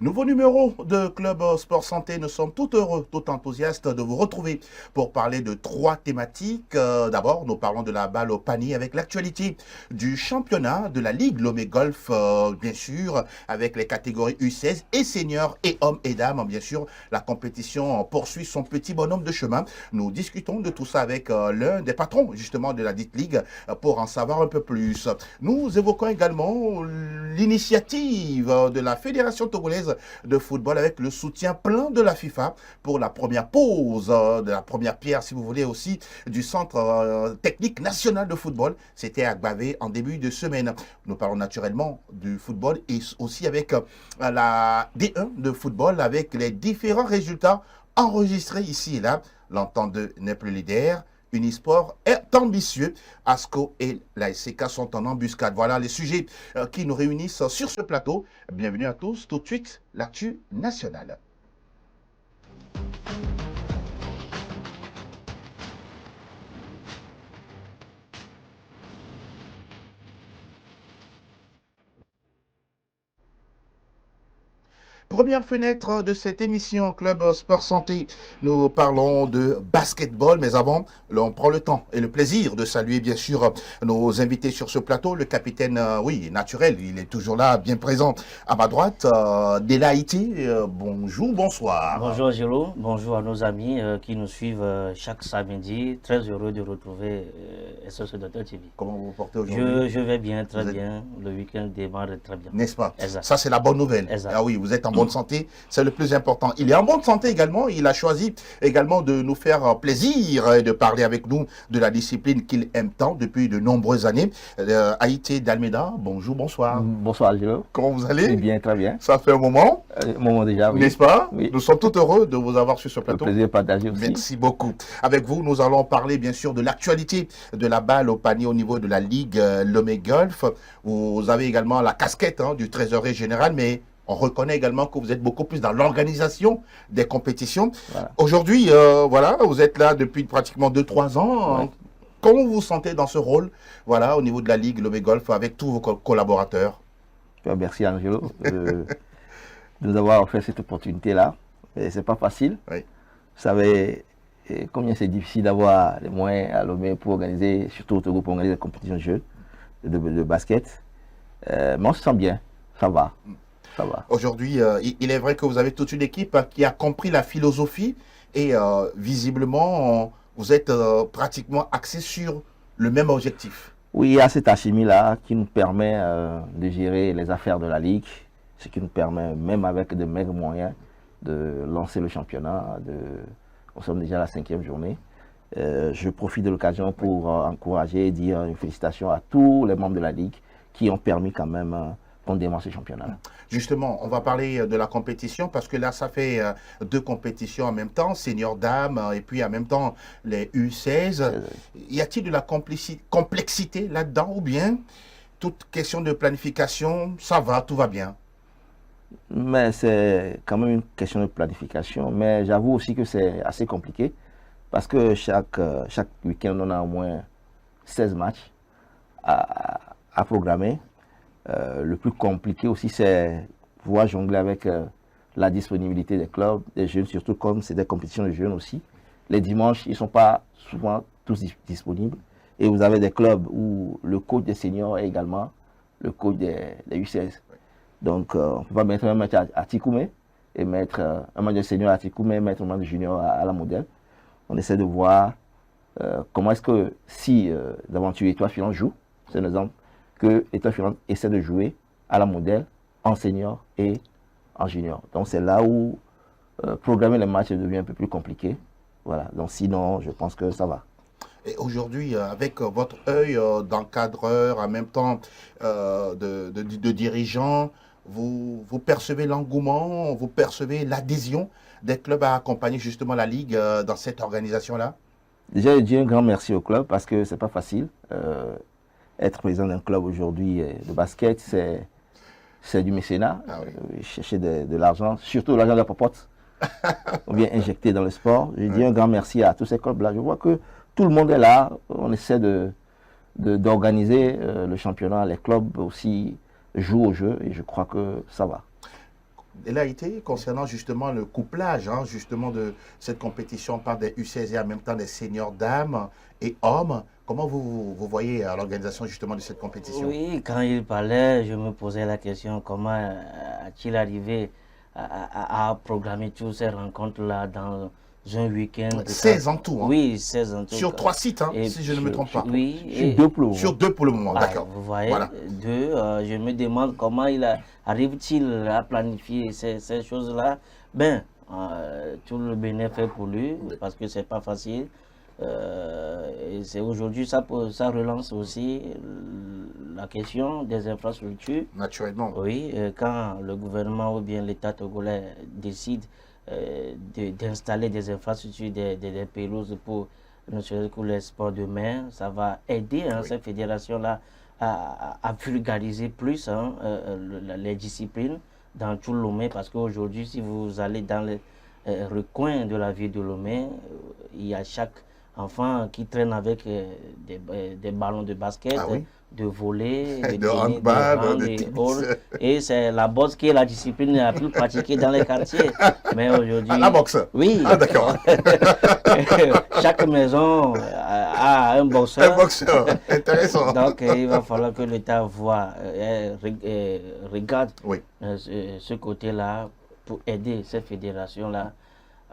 Nouveau numéro de Club Sport Santé. Nous sommes tout heureux, tout enthousiastes de vous retrouver pour parler de trois thématiques. D'abord, nous parlons de la balle au panier avec l'actualité du championnat de la Ligue Lomé Golf, bien sûr, avec les catégories U16 et seniors et hommes et dames. Bien sûr, la compétition poursuit son petit bonhomme de chemin. Nous discutons de tout ça avec l'un des patrons, justement, de la dite Ligue pour en savoir un peu plus. Nous évoquons également l'initiative de la Fédération togolaise de football avec le soutien plein de la FIFA pour la première pause, de la première pierre, si vous voulez, aussi du Centre technique national de football. C'était à Gbavé en début de semaine. Nous parlons naturellement du football et aussi avec la D1 de football, avec les différents résultats enregistrés ici et là. L'entente n'est plus leader. Unisport est ambitieux. ASCO et la SCK sont en embuscade. Voilà les sujets qui nous réunissent sur ce plateau. Bienvenue à tous. Tout de suite, l'actu nationale. Première fenêtre de cette émission Club Sport Santé, nous parlons de basketball, mais avant, on prend le temps et le plaisir de saluer bien sûr nos invités sur ce plateau. Le capitaine, oui, naturel, il est toujours là, bien présent à ma droite. Dela Haïti, bonjour, bonsoir. Bonjour Giro, bonjour à nos amis qui nous suivent chaque samedi. Très heureux de retrouver SOS Docteur TV. Comment vous vous portez aujourd'hui? Je vais bien, très bien. Le week-end démarre très bien. N'est-ce pas? Exact. Ça, c'est la bonne nouvelle. Exact. Ah oui, vous êtes en bonne santé, c'est le plus important. Il est en bonne santé également. Il a choisi également de nous faire plaisir et de parler avec nous de la discipline qu'il aime tant depuis de nombreuses années. Haïti d'Almeida, bonjour, bonsoir. Bonsoir, Angelo. Comment vous allez? Bien, très bien. Ça fait un moment. Moment déjà, oui. N'est-ce pas? Oui. Nous sommes tout heureux de vous avoir sur ce plateau. Le plaisir partagé aussi. Merci beaucoup. Avec vous, nous allons parler bien sûr de l'actualité de la balle au panier au niveau de la Ligue Lomé Golf. Vous avez également la casquette du trésorier général, mais on reconnaît également que vous êtes beaucoup plus dans l'organisation des compétitions. Voilà. Aujourd'hui, voilà, vous êtes là depuis pratiquement 2-3 ans. Ouais. Comment vous vous sentez dans ce rôle, voilà, au niveau de la Ligue Lomé Golf avec tous vos collaborateurs? Merci Angelo de nous avoir offert cette opportunité-là. C'est pas facile. Oui. Vous savez combien c'est difficile d'avoir les moyens à Lomé pour organiser, surtout au Togo, pour organiser des compétitions de jeux, de basket. Mais on se sent bien, ça va. Aujourd'hui, il est vrai que vous avez toute une équipe qui a compris la philosophie et visiblement, vous êtes pratiquement axé sur le même objectif. Oui, il y a cette alchimie-là qui nous permet de gérer les affaires de la Ligue, ce qui nous permet, même avec de maigres moyens, de lancer le championnat. Nous sommes déjà à la 5e journée. Je profite de l'occasion pour encourager et dire une félicitation à tous les membres de la Ligue qui ont permis quand même qu'on démarre ce championnat. Justement, on va parler de la compétition parce que là, ça fait 2 compétitions en même temps, senior dames et puis en même temps les U16. Y a-t-il de la complexité là-dedans ou bien toute question de planification, ça va, tout va bien? Mais c'est quand même une question de planification, mais j'avoue aussi que c'est assez compliqué parce que chaque week-end, on a au moins 16 matchs à programmer. Le plus compliqué aussi, c'est pouvoir jongler avec la disponibilité des clubs, des jeunes, surtout comme c'est des compétitions de jeunes aussi. Les dimanches, ils ne sont pas souvent tous disponibles. Et vous avez des clubs où le coach des seniors est également le coach des U16. Donc, on ne peut pas mettre un match à Tikoumé et mettre un match de senior à Tikoumé et mettre un match de junior à la modèle. On essaie de voir comment est-ce que si d'aventure Étoile Filante joue, c'est un exemple, que Étoile Filante essaie de jouer à la modèle en senior et en junior. Donc c'est là où programmer les matchs devient un peu plus compliqué. Voilà. Donc sinon, je pense que ça va. Et aujourd'hui, avec votre œil d'encadreur, en même temps de dirigeant, vous percevez l'engouement, vous percevez l'adhésion des clubs à accompagner justement la Ligue dans cette organisation-là? Déjà, je dis un grand merci au club parce que c'est pas facile. Être président d'un club aujourd'hui de basket, c'est du mécénat. Ah oui. Chercher de l'argent, surtout l'argent de la popote, ou bien injecter dans le sport. Je dis un grand merci à tous ces clubs-là. Je vois que tout le monde est là. On essaie d'organiser le championnat. Les clubs aussi jouent au jeu et je crois que ça va. Elle a été concernant justement le couplage, hein, justement de cette compétition par des U16 et en même temps des seniors dames et hommes. Comment vous voyez l'organisation justement de cette compétition? Oui, quand il parlait, je me posais la question, comment a-t-il arrivé à programmer toutes ces rencontres-là dans un week-end 16 en tout. Hein. Oui, 16 en tout. Sur 3 sites, hein, si je ne me trompe pas. Oui. Sur 2 pour le moment. Sur 2 pour le moment, d'accord. Vous voyez, voilà. 2, je me demande comment arrive-t-il à planifier ces choses-là. Ben, tout le bénéfice est pour lui, parce que c'est pas facile. Et c'est aujourd'hui, ça relance aussi la question des infrastructures. Naturellement. Oui, quand le gouvernement ou bien l'État togolais décide d'installer des infrastructures, des pelouses pour les sports de mer, ça va aider ces fédérations-là à vulgariser plus les disciplines dans tout Lomé, parce qu'aujourd'hui, si vous allez dans les recoins de la ville de Lomé, il y a chaque enfant qui traîne avec des ballons de basket, de volley, de handball, de tennis, et c'est la boxe qui est la discipline la plus pratiquée dans les quartiers. Mais aujourd'hui, la boxe. Oui. Ah d'accord. Chaque maison a un boxeur. Un boxeur, intéressant. Donc il va falloir que l'État regarde ce côté-là pour aider ces fédérations-là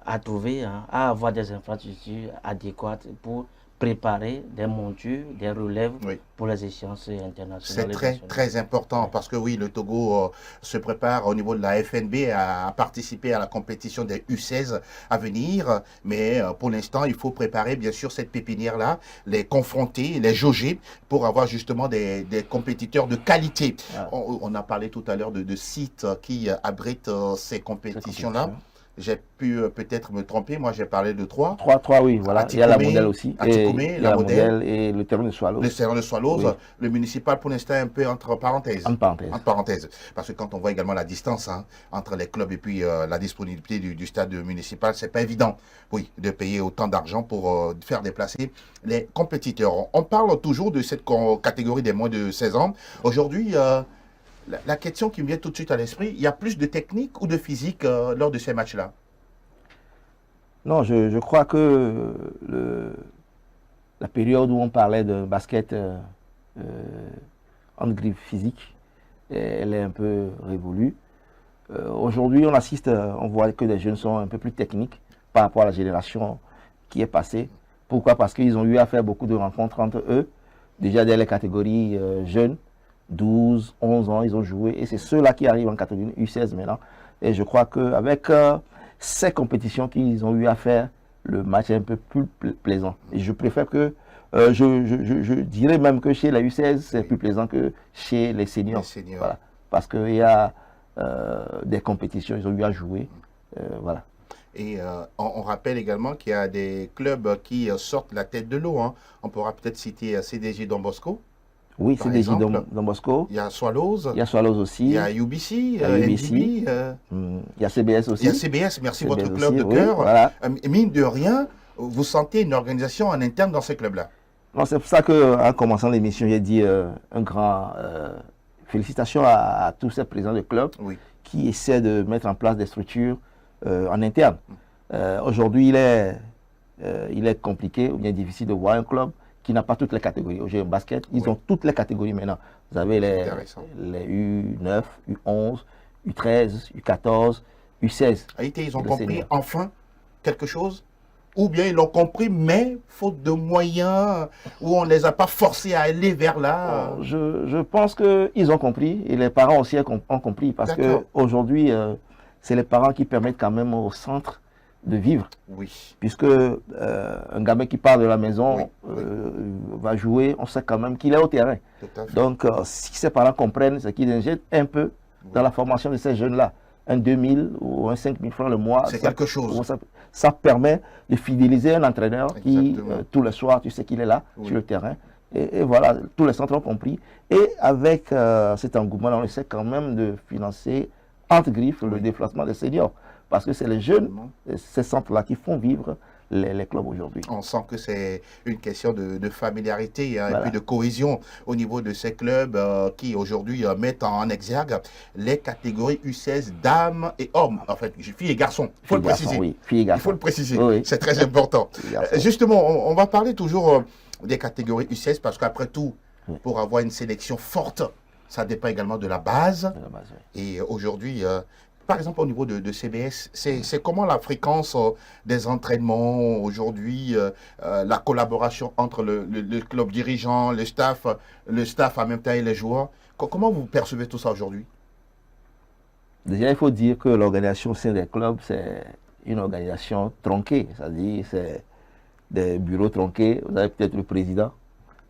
à trouver, à avoir des infrastructures adéquates pour préparer des montures, des relèves pour les échéances internationales. C'est très important parce que oui, le Togo se prépare au niveau de la FNB à participer à la compétition des U16 à venir. Mais pour l'instant, il faut préparer bien sûr cette pépinière-là, les confronter, les jauger pour avoir justement des compétiteurs de qualité. On a parlé tout à l'heure de sites qui abritent ces compétitions-là. J'ai pu peut-être me tromper. Moi, j'ai parlé de 3. 3, oui, voilà. Il y a la modèle aussi. Atikoumé, la modèle et le terrain de Swallows. Le terrain de Swallows. Oui. Le municipal, pour l'instant, un peu entre parenthèses. Entre parenthèses. Parce que quand on voit également la distance entre les clubs et puis la disponibilité du stade municipal, c'est pas évident, oui, de payer autant d'argent pour faire déplacer les compétiteurs. On parle toujours de cette catégorie des moins de 16 ans. Aujourd'hui, la question qui me vient tout de suite à l'esprit, il y a plus de technique ou de physique lors de ces matchs-là? Non, je crois que la période où on parlait de basket en griffe physique, elle est un peu révolue. Aujourd'hui, on voit que les jeunes sont un peu plus techniques par rapport à la génération qui est passée. Pourquoi? Parce qu'ils ont eu à faire beaucoup de rencontres entre eux, déjà dès les catégories jeunes. 12, 11 ans, ils ont joué. Et c'est ceux-là qui arrivent en catégorie U16 maintenant. Et je crois qu'avec ces compétitions qu'ils ont eu à faire, le match est un peu plus plaisant. Et je préfère que, je dirais même que chez la U16, c'est plus plaisant que chez les seniors. Voilà. Parce qu'il y a des compétitions, ils ont eu à jouer. Voilà. Et on rappelle également qu'il y a des clubs qui sortent la tête de l'eau. Hein. On pourra peut-être citer CDJ Don Bosco. Oui, c'est des Don Bosco. Il y a Swallows. Il y a Swallows aussi. Il y a UBC. Il y a UBC. Il y a CBS aussi. Il y a CBS, merci, CBS votre club aussi, de cœur. Oui, voilà. Mine de rien, vous sentez une organisation en interne dans ces clubs-là? C'est pour ça qu'en commençant l'émission, j'ai dit un grand félicitations à tous ces présidents de clubs qui essaient de mettre en place des structures en interne. Aujourd'hui, il est compliqué ou bien difficile de voir un club qui n'a pas toutes les catégories. Aujourd'hui, en basket, ils ont toutes les catégories maintenant. Vous avez les U9, U11, U13, U14, U16. Haïti, ils ont compris enfin quelque chose? Ou bien ils l'ont compris, mais faute de moyens, ou on ne les a pas forcés à aller vers là? Je pense qu'ils ont compris, et les parents aussi ont compris, parce qu'aujourd'hui, c'est les parents qui permettent quand même au centre de vivre. Oui. Puisque un gamin qui part de la maison va jouer, on sait quand même qu'il est au terrain. Donc, si ses parents comprennent, c'est qu'ils injectent un peu dans la formation de ces jeunes-là. Un 2000 ou un 5000 francs le mois. C'est quelque chose. Ça permet de fidéliser un entraîneur qui, tous les soirs, tu sais qu'il est là, sur le terrain. Et voilà, tous les centres ont compris. Et avec cet engouement, on essaie quand même de financer, entre griffes, le déplacement des seniors. Parce que c'est les jeunes, ces centres-là, qui font vivre les clubs aujourd'hui. On sent que c'est une question de familiarité hein, Voilà. et puis de cohésion au niveau de ces clubs qui aujourd'hui mettent en exergue les catégories U16 dames et hommes, en fait, filles et garçons. Il faut le préciser. Oui, filles et garçons. Il faut le préciser. Oui. C'est très important. Justement, on va parler toujours des catégories U16 parce qu'après tout, oui. pour avoir une sélection forte, ça dépend également de la base. De la base, oui. Et aujourd'hui, par exemple, au niveau de CBS, c'est comment la fréquence des entraînements aujourd'hui, la collaboration entre le club dirigeant, le staff en même temps et les joueurs. Comment vous percevez tout ça aujourd'hui? Déjà, il faut dire que l'organisation au sein des clubs, c'est une organisation tronquée. C'est-à-dire, c'est des bureaux tronqués. Vous avez peut-être le président.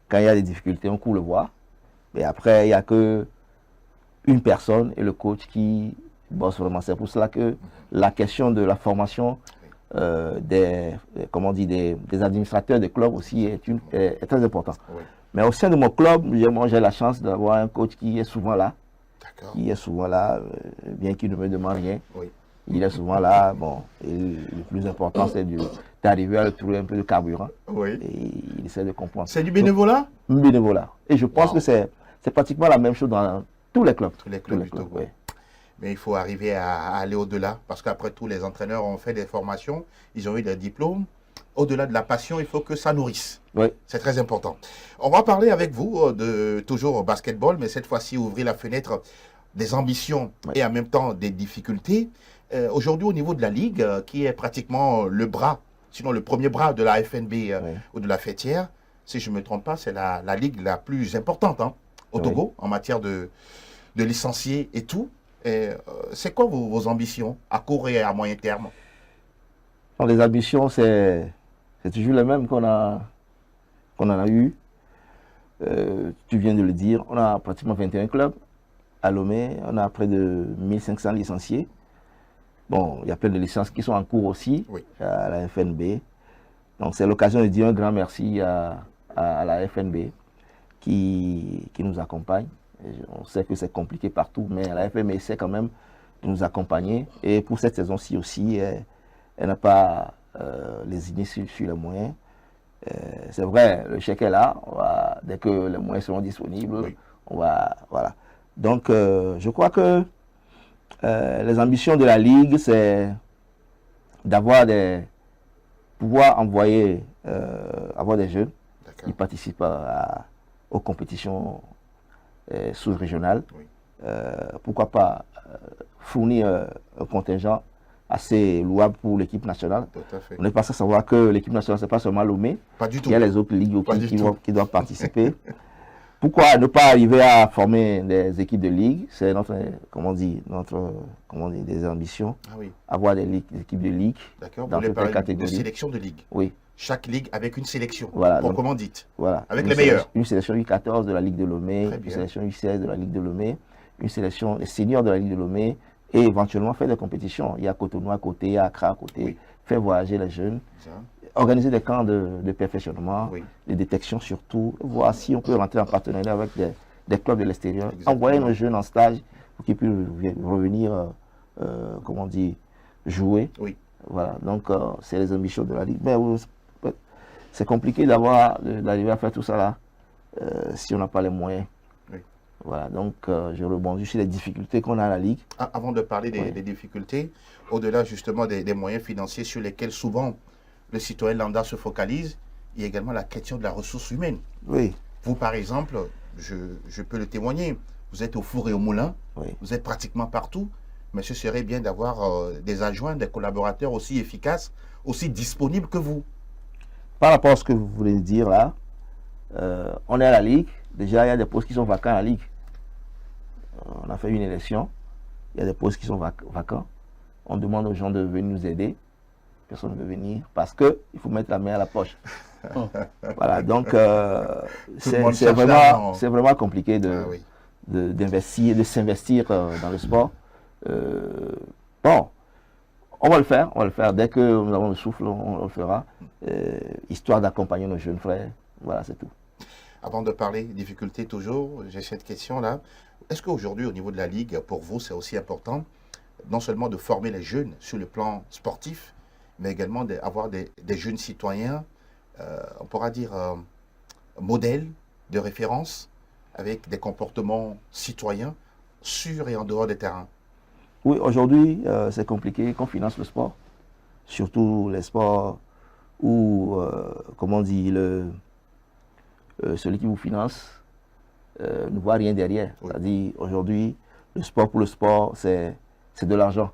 Quand il y a des difficultés, on court le voir. Mais après, il n'y a que une personne et le coach qui bosse vraiment. C'est pour cela que la question de la formation des administrateurs des clubs aussi est très importante. Oui. Mais au sein de mon club, moi j'ai la chance d'avoir un coach qui est souvent là. Qui est souvent là, bien qu'il ne me demande rien. Oui. Il est souvent là. Bon, et le plus important, c'est d'arriver à lui trouver un peu de carburant. Oui. Et il essaie de comprendre. C'est du bénévolat? Du bénévolat. Et je pense que c'est pratiquement la même chose dans tous les clubs. Tous les clubs du Togo. Oui. Mais il faut arriver à aller au-delà, parce qu'après tout, les entraîneurs ont fait des formations, ils ont eu des diplômes. Au-delà de la passion, il faut que ça nourrisse. Oui. C'est très important. On va parler avec vous de toujours basketball, mais cette fois-ci, ouvrir la fenêtre des ambitions et en même temps des difficultés. Aujourd'hui, au niveau de la Ligue, qui est pratiquement le bras, sinon le premier bras de la FNB ou de la Fêtière, si je ne me trompe pas, c'est la Ligue la plus importante au Togo en matière de licenciés et tout. C'est quoi vos ambitions à court et à moyen terme? Les ambitions, c'est toujours les mêmes qu'on en a eu. Tu viens de le dire, on a pratiquement 21 clubs. À Lomé, on a près de 1500 licenciés. Bon, il y a plein de licences qui sont en cours aussi à la FNB. Donc c'est l'occasion de dire un grand merci à la FNB qui nous accompagne. On sait que c'est compliqué partout, mais la FNB essaie quand même de nous accompagner. Et pour cette saison-ci aussi, elle n'a pas lésiné sur les moyens. C'est vrai, le chèque est là. Dès que les moyens seront disponibles, on va... Voilà. Donc, je crois que les ambitions de la Ligue, c'est pouvoir envoyer, avoir des jeunes qui participent aux compétitions sous-régionales. Pourquoi pas fournir un contingent assez louable pour l'équipe nationale. On n'est pas sans savoir que l'équipe nationale, ce n'est pas seulement Lomé. Pas du tout. Il y a les autres ligues qui doivent participer. Pourquoi ne pas arriver à former des équipes de ligue? C'est notre, des ambitions. Ah oui. Avoir des équipes de ligue. D'accord. Vous voulez parler de sélection de ligue? Oui. Chaque ligue avec une sélection, proprement dite. Voilà. Avec les meilleurs. Une sélection U14 de la Ligue de Lomé, une sélection U16 de la Ligue de Lomé, une sélection des seniors de la Ligue de Lomé, et éventuellement faire des compétitions. Il y a Cotonou à côté, il y a Accra à côté, faire voyager les jeunes, organiser des camps de perfectionnement, de détection surtout, voir si on peut rentrer en partenariat avec des clubs de l'extérieur, envoyer nos jeunes en stage pour qu'ils puissent revenir, jouer. Oui. Voilà, donc c'est les ambitions de la Ligue. Mais c'est compliqué d'arriver à faire tout ça là si on n'a pas les moyens. Voilà, donc je rebondis sur les difficultés qu'on a à la Ligue. Avant de parler des difficultés, au-delà justement des moyens financiers sur lesquels souvent le citoyen lambda se focalise, il y a également la question de la ressource humaine. Oui. Vous, par exemple, je peux le témoigner, vous êtes au four et au moulin, vous êtes pratiquement partout, mais ce serait bien d'avoir des adjoints, des collaborateurs aussi efficaces, aussi disponibles que vous. Par rapport à ce que vous voulez dire là, on est à la Ligue, déjà il y a des postes qui sont vacants à la Ligue. On a fait une élection, il y a des postes qui sont vacants. On demande aux gens de venir nous aider. Personne ne veut venir parce qu'il faut mettre la main à la poche. Voilà, donc c'est vraiment compliqué d'investir, de s'investir dans le sport. Bon, on va le faire. Dès que nous avons le souffle, on le fera. Histoire d'accompagner nos jeunes frères. Voilà, c'est tout. Avant de parler difficultés toujours, j'ai cette question-là. Est-ce qu'aujourd'hui, au niveau de la Ligue, pour vous, c'est aussi important, non seulement de former les jeunes sur le plan sportif, mais également avoir des jeunes citoyens, on pourra dire modèles de référence, avec des comportements citoyens sur et en dehors des terrains. Oui, aujourd'hui, c'est compliqué qu'on finance le sport, surtout les sports où, comment on dit, celui qui vous finance ne voit rien derrière. Oui. C'est-à-dire, aujourd'hui, le sport pour le sport, c'est de l'argent.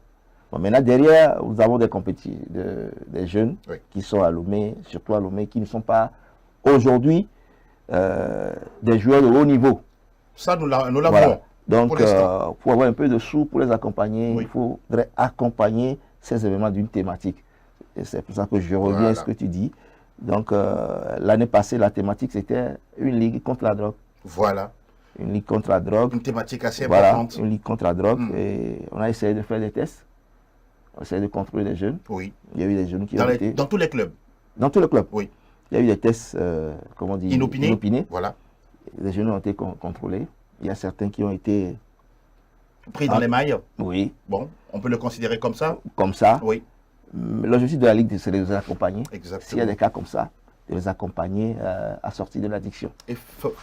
Bon, maintenant, derrière, nous avons des jeunes Oui. qui sont à Lomé, surtout à Lomé, qui ne sont pas aujourd'hui des joueurs de haut niveau. Ça, nous l'avons. Voilà. Donc, pour l'instant. pour avoir un peu de sous pour les accompagner, Oui. il faudrait accompagner ces événements d'une thématique. Et c'est pour ça que je reviens Voilà. à ce que tu dis. Donc, l'année passée, la thématique, c'était une ligue contre la drogue. Voilà, Une ligue contre la drogue. une thématique assez Voilà, importante. une ligue contre la drogue. Mm. Et on a essayé de faire des tests. On a essayé de contrôler les jeunes. Oui, Il y a eu des jeunes qui ont été... dans tous les clubs. Dans tous les clubs. Oui. Il y a eu des tests, comment on dit, Inopinés. Voilà, Les jeunes ont été contrôlés. Il y a certains qui ont été, pris dans les mailles. oui, Bon, on peut le considérer comme ça. comme ça. Oui, L'objectif de la Ligue, c'est de les accompagner. S'il y a exactement. des cas comme ça, de les accompagner à sortir de l'addiction. Et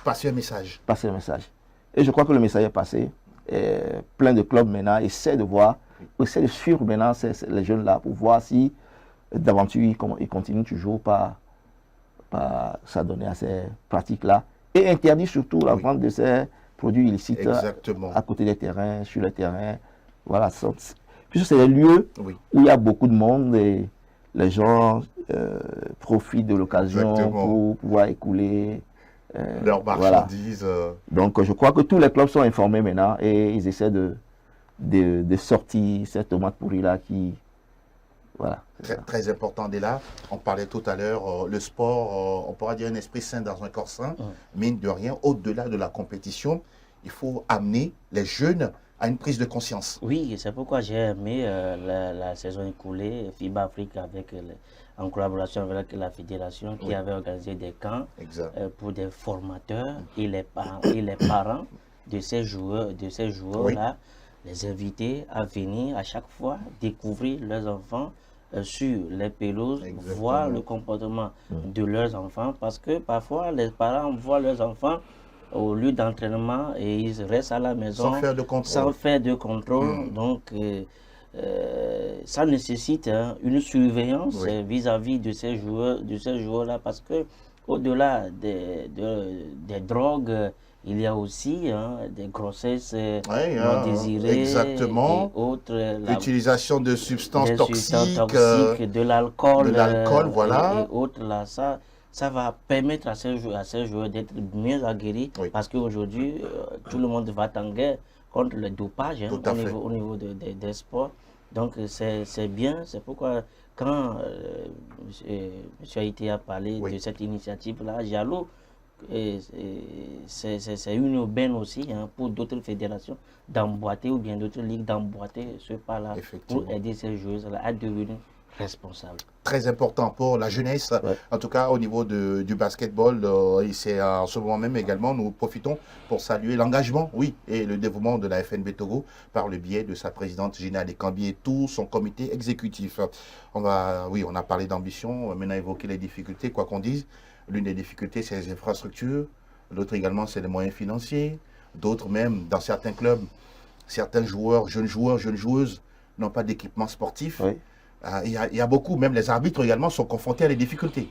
passer un message. Passer le message. Et je crois que le message est passé. Et plein de clubs maintenant essaient de voir, essaient de suivre maintenant les jeunes-là pour voir si d'aventure ils continuent toujours par s'adonner à ces pratiques-là. Et interdit surtout la Oui. vente de ces produits illicites Exactement. à côté des terrains, sur les terrains. Voilà. Puisque c'est des lieux Oui, où il y a beaucoup de monde et les gens profitent de l'occasion Exactement. pour pouvoir écouler. leurs voilà. marchandises. Donc je crois que tous les clubs sont informés maintenant et ils essaient de sortir cette tomate pourrie-là qui... Voilà. Très, très important dès là. On parlait tout à l'heure, le sport, on pourra dire un esprit sain dans un corps sain. Mine de rien, au-delà de la compétition, il faut amener les jeunes à une prise de conscience. Oui, c'est pourquoi j'ai aimé la saison écoulée, FIBA Afrique, en collaboration avec la fédération qui Oui. avait organisé des camps Exact. pour des formateurs et les parents de ces joueurs-là, les inviter à venir à chaque fois découvrir leurs enfants sur les pelouses, Exactement. voir le comportement de leurs enfants, parce que parfois les parents voient leurs enfants au lieu d'entraînement et ils restent à la maison Sans faire de contrôle. sans faire de contrôle. Donc, ça nécessite une surveillance Oui. vis-à-vis de ces joueurs-là, parce que au-delà des drogues, il y a aussi des grossesses non désirées exactement. et autres. L'utilisation de substances des toxiques. toxiques, de l'alcool, voilà. et autres là, ça va permettre à ces joueurs d'être mieux aguerris, Oui. parce qu'aujourd'hui, tout le monde va en guerre contre le dopage Tout à fait. au niveau des sports. Donc c'est bien, c'est pourquoi quand M. Haïté a parlé Oui. de cette initiative-là, Jaloux, c'est une aubaine aussi pour d'autres fédérations d'emboîter, ou bien d'autres ligues d'emboîter ce pas-là Effectivement. pour aider ces joueuses à devenir responsables. Très important pour la jeunesse, Ouais. en tout cas au niveau du basketball. Et c'est en ce moment même également, nous profitons pour saluer l'engagement, oui, et le dévouement de la FNB Togo par le biais de sa présidente Gina Dekambi et tout son comité exécutif. On a parlé d'ambition, on va maintenant évoquer les difficultés, quoi qu'on dise. L'une des difficultés, c'est les infrastructures. L'autre également, c'est les moyens financiers. D'autres même, dans certains clubs, certains joueurs, jeunes joueuses, n'ont pas d'équipement sportif. Oui. Il y a beaucoup, même les arbitres également sont confrontés à des difficultés.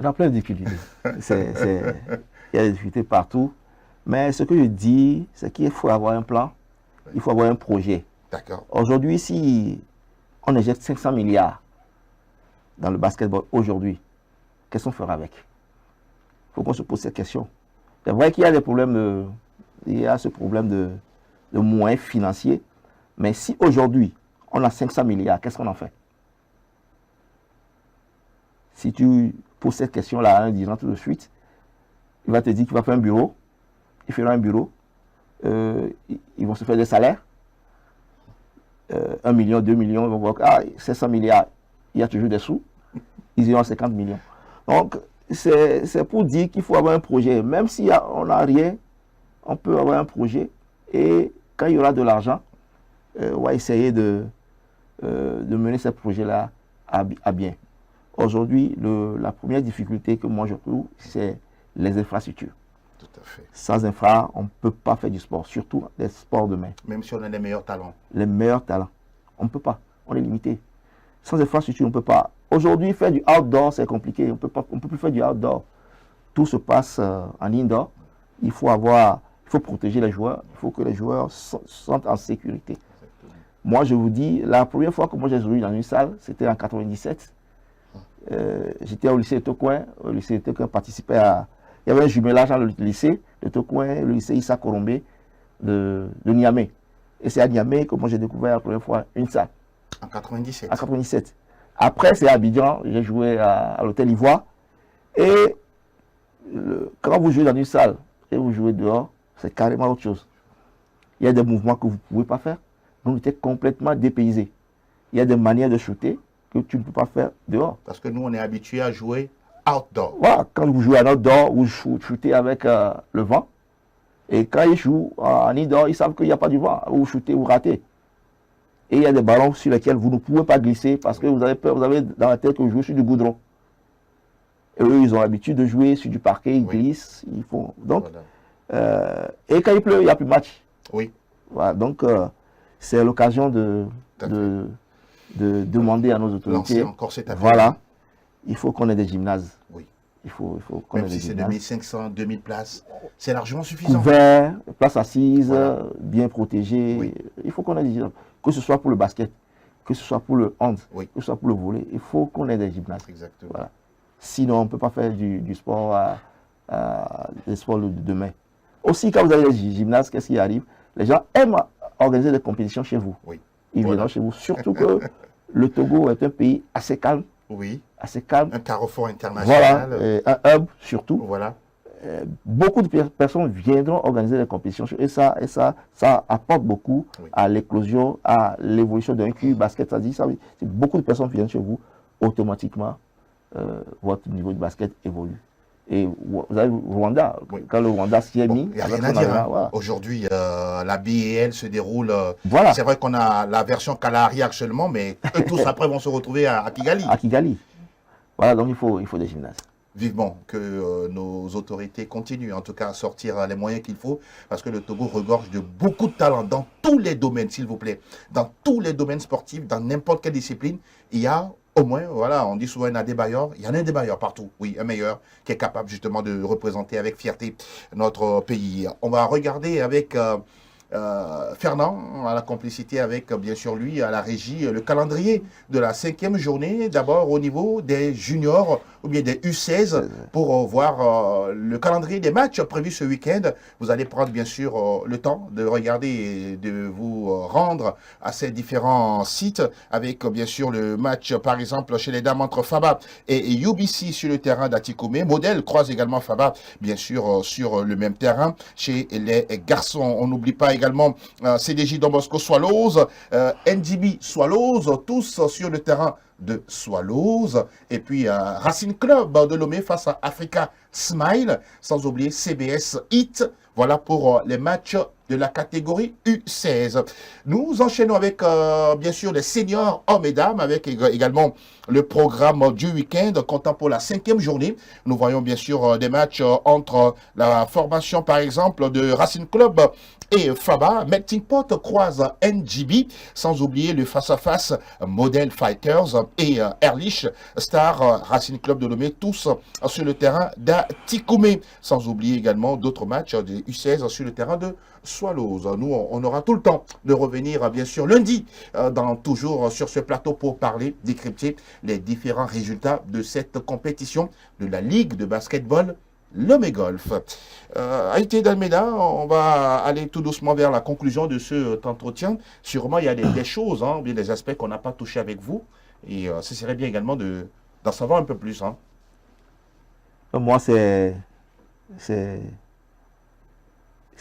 On a plein de difficultés. Il y a des difficultés partout. Mais ce que je dis, c'est qu'il faut avoir un plan, il faut avoir un projet. D'accord. Aujourd'hui, si on injecte 500 milliards dans le basketball aujourd'hui, qu'est-ce qu'on fera avec? Il faut qu'on se pose cette question. C'est vrai qu'il y a des problèmes il y a ce problème de moyens financiers, mais si aujourd'hui on a 500 milliards, qu'est-ce qu'on en fait? Si tu poses cette question-là à un dirigeant tout de suite, il va te dire qu'il va faire un bureau, il fera un bureau, ils vont se faire des salaires, 1 million, 2 millions, ils vont voir que 500 milliards, il y a toujours des sous, ils iront à 50 millions. Donc, c'est pour dire qu'il faut avoir un projet. Même si on n'a rien, on peut avoir un projet. Et quand il y aura de l'argent, on va essayer de mener ce projet-là à bien. Aujourd'hui, la première difficulté que moi je trouve, c'est les infrastructures. Tout à fait. Sans infra, on ne peut pas faire du sport, surtout des sports de main. Même si on a les meilleurs talents. Les meilleurs talents. On ne peut pas. On est limité. Sans infrastructure, on ne peut pas. Aujourd'hui, faire du outdoor, c'est compliqué. On ne peut plus faire du outdoor. Tout se passe en indoor. Il faut protéger les joueurs. Il faut que les joueurs sentent en sécurité. Exactement. Moi, je vous dis, la première fois que moi j'ai joué dans une salle, c'était en 97. J'étais au lycée de Tocoin. Le lycée de Tocoin participait à... Il y avait un jumelage dans le lycée de Tocoin, le lycée Issa Korombe de Niamey. Et c'est à Niamey que moi j'ai découvert la première fois une salle. En 97. En 97. Après, c'est à Abidjan, j'ai joué à l'hôtel Ivoire. Et quand vous jouez dans une salle et vous jouez dehors, c'est carrément autre chose. Il y a des mouvements que vous ne pouvez pas faire. Donc, vous êtes complètement dépaysé. Il y a des manières de shooter que tu ne peux pas faire dehors. Parce que nous, on est habitués à jouer outdoor. Voilà, quand vous jouez en outdoor, vous shootez avec le vent. Et quand ils jouent en indoor, ils savent qu'il n'y a pas du vent. Vous shootez, vous ratez. Et il y a des ballons sur lesquels vous ne pouvez pas glisser parce que vous avez peur, vous avez dans la tête que vous jouez sur du goudron. Et eux, ils ont l'habitude de jouer sur du parquet, ils glissent, ils font. Donc, voilà. Et quand il pleut, il n'y a plus de match. Oui. Voilà, donc, c'est l'occasion de demander à nos autorités. Encore cet appel. Voilà, il faut qu'on ait des gymnases. Oui. Il faut qu'on ait des gymnases. Même si c'est 2500, 2000 places, c'est largement suffisant. Couverts, places assises, voilà. Bien protégées. Oui. Il faut qu'on ait des gymnases. Que ce soit pour le basket, que ce soit pour le hand, que ce soit pour le volley, il faut qu'on ait des gymnases. Exactement. Voilà. Sinon, on ne peut pas faire du sport des sports de demain. Aussi, quand vous avez des gymnases, qu'est-ce qui arrive? Les gens aiment organiser des compétitions chez vous. Oui. Ils viendront chez vous. Surtout que le Togo est un pays assez calme. Oui. Assez calme. Un carrefour international. Voilà. Un hub surtout. Voilà. Beaucoup de personnes viendront organiser des compétitions et ça apporte beaucoup à l'éclosion, à l'évolution d'un QI basket. C'est-à-dire, si beaucoup de personnes viennent chez vous, automatiquement, votre niveau de basket évolue. Et vous avez Rwanda, quand le Rwanda s'y est mis... Il n'y a rien à dire. Voilà. Aujourd'hui, la BEL se déroule... Voilà. C'est vrai qu'on a la version Kalahari actuellement, mais eux tous après vont se retrouver à Kigali. À Kigali. Voilà, donc il faut des gymnases. Vivement que nos autorités continuent en tout cas à sortir les moyens qu'il faut parce que le Togo regorge de beaucoup de talents dans tous les domaines, s'il vous plaît. Dans tous les domaines sportifs, dans n'importe quelle discipline, il y a au moins, voilà, on dit souvent un Adebayor, il y en a un Adebayor partout, oui, un meilleur qui est capable justement de représenter avec fierté notre pays. On va regarder avec... Fernand, à la complicité avec, bien sûr, lui, à la régie, le calendrier de la 5e journée, d'abord au niveau des juniors ou bien des U16, pour voir le calendrier des matchs prévus ce week-end. Vous allez prendre, bien sûr, le temps de regarder et de vous rendre à ces différents sites, avec, bien sûr, le match, par exemple, chez les dames entre Faba et UBC sur le terrain d'Atikoumé. Modèle croise également Faba, bien sûr, sur le même terrain. Chez les garçons, on n'oublie pas également CDJ Don Bosco Swallows, NDB Swallows, tous sur le terrain de Swallows, et puis Racing Club de Lomé face à Africa Smile, sans oublier CBS Hit. Voilà pour les matchs de la catégorie U16. Nous enchaînons avec, bien sûr, les seniors hommes et dames, avec également le programme du week-end, comptant pour la 5e journée. Nous voyons bien sûr des matchs entre la formation, par exemple, de Racing Club et Faba. Melting Pot croise NGB, sans oublier le face-à-face Model Fighters et Erlich Star Racing Club de Lomé, tous sur le terrain d'Atikoumé. Sans oublier également d'autres matchs de U16 sur le terrain de Swallows. Nous, on aura tout le temps de revenir, bien sûr, lundi, toujours sur ce plateau pour parler, décrypter les différents résultats de cette compétition de la Ligue de basketball Lomé Golf. Haïté d'Almeida, on va aller tout doucement vers la conclusion de cet entretien. Sûrement, il y a des choses, hein, bien des aspects qu'on n'a pas touchés avec vous. Et ce serait bien également d'en savoir un peu plus. Hein. Moi, c'est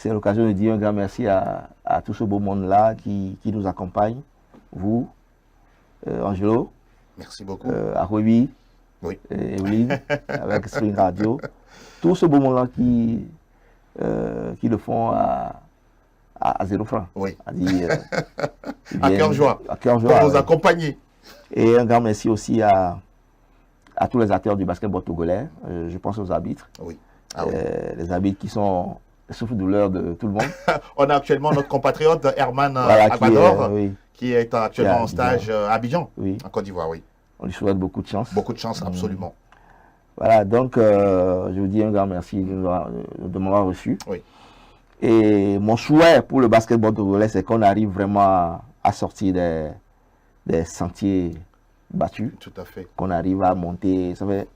l'occasion de dire un grand merci à tout ce beau monde-là qui nous accompagne. Vous, Angelo. Merci beaucoup. À Ruby, oui. Evelyne, avec Spring Radio. Tout ce beau monde-là qui le font à 0 francs. Oui. À cœur joie. À cœur joie. Pour nous accompagner. Et un grand merci aussi à tous les acteurs du basketball togolais. Je pense aux arbitres. Oui. Ah oui. Les arbitres qui sont le souffle-douleur de tout le monde. On a actuellement notre compatriote Herman Voilà, Agbador, oui, qui est actuellement en Abidjan. stage à Abidjan, oui. en Côte d'Ivoire, oui. On lui souhaite beaucoup de chance. Beaucoup de chance, absolument. Voilà, donc je vous dis un grand merci de m'avoir reçu. Oui. Et mon souhait pour le basketball togolais, c'est qu'on arrive vraiment à sortir des sentiers battus, Tout à fait. qu'on arrive à monter. Ça fait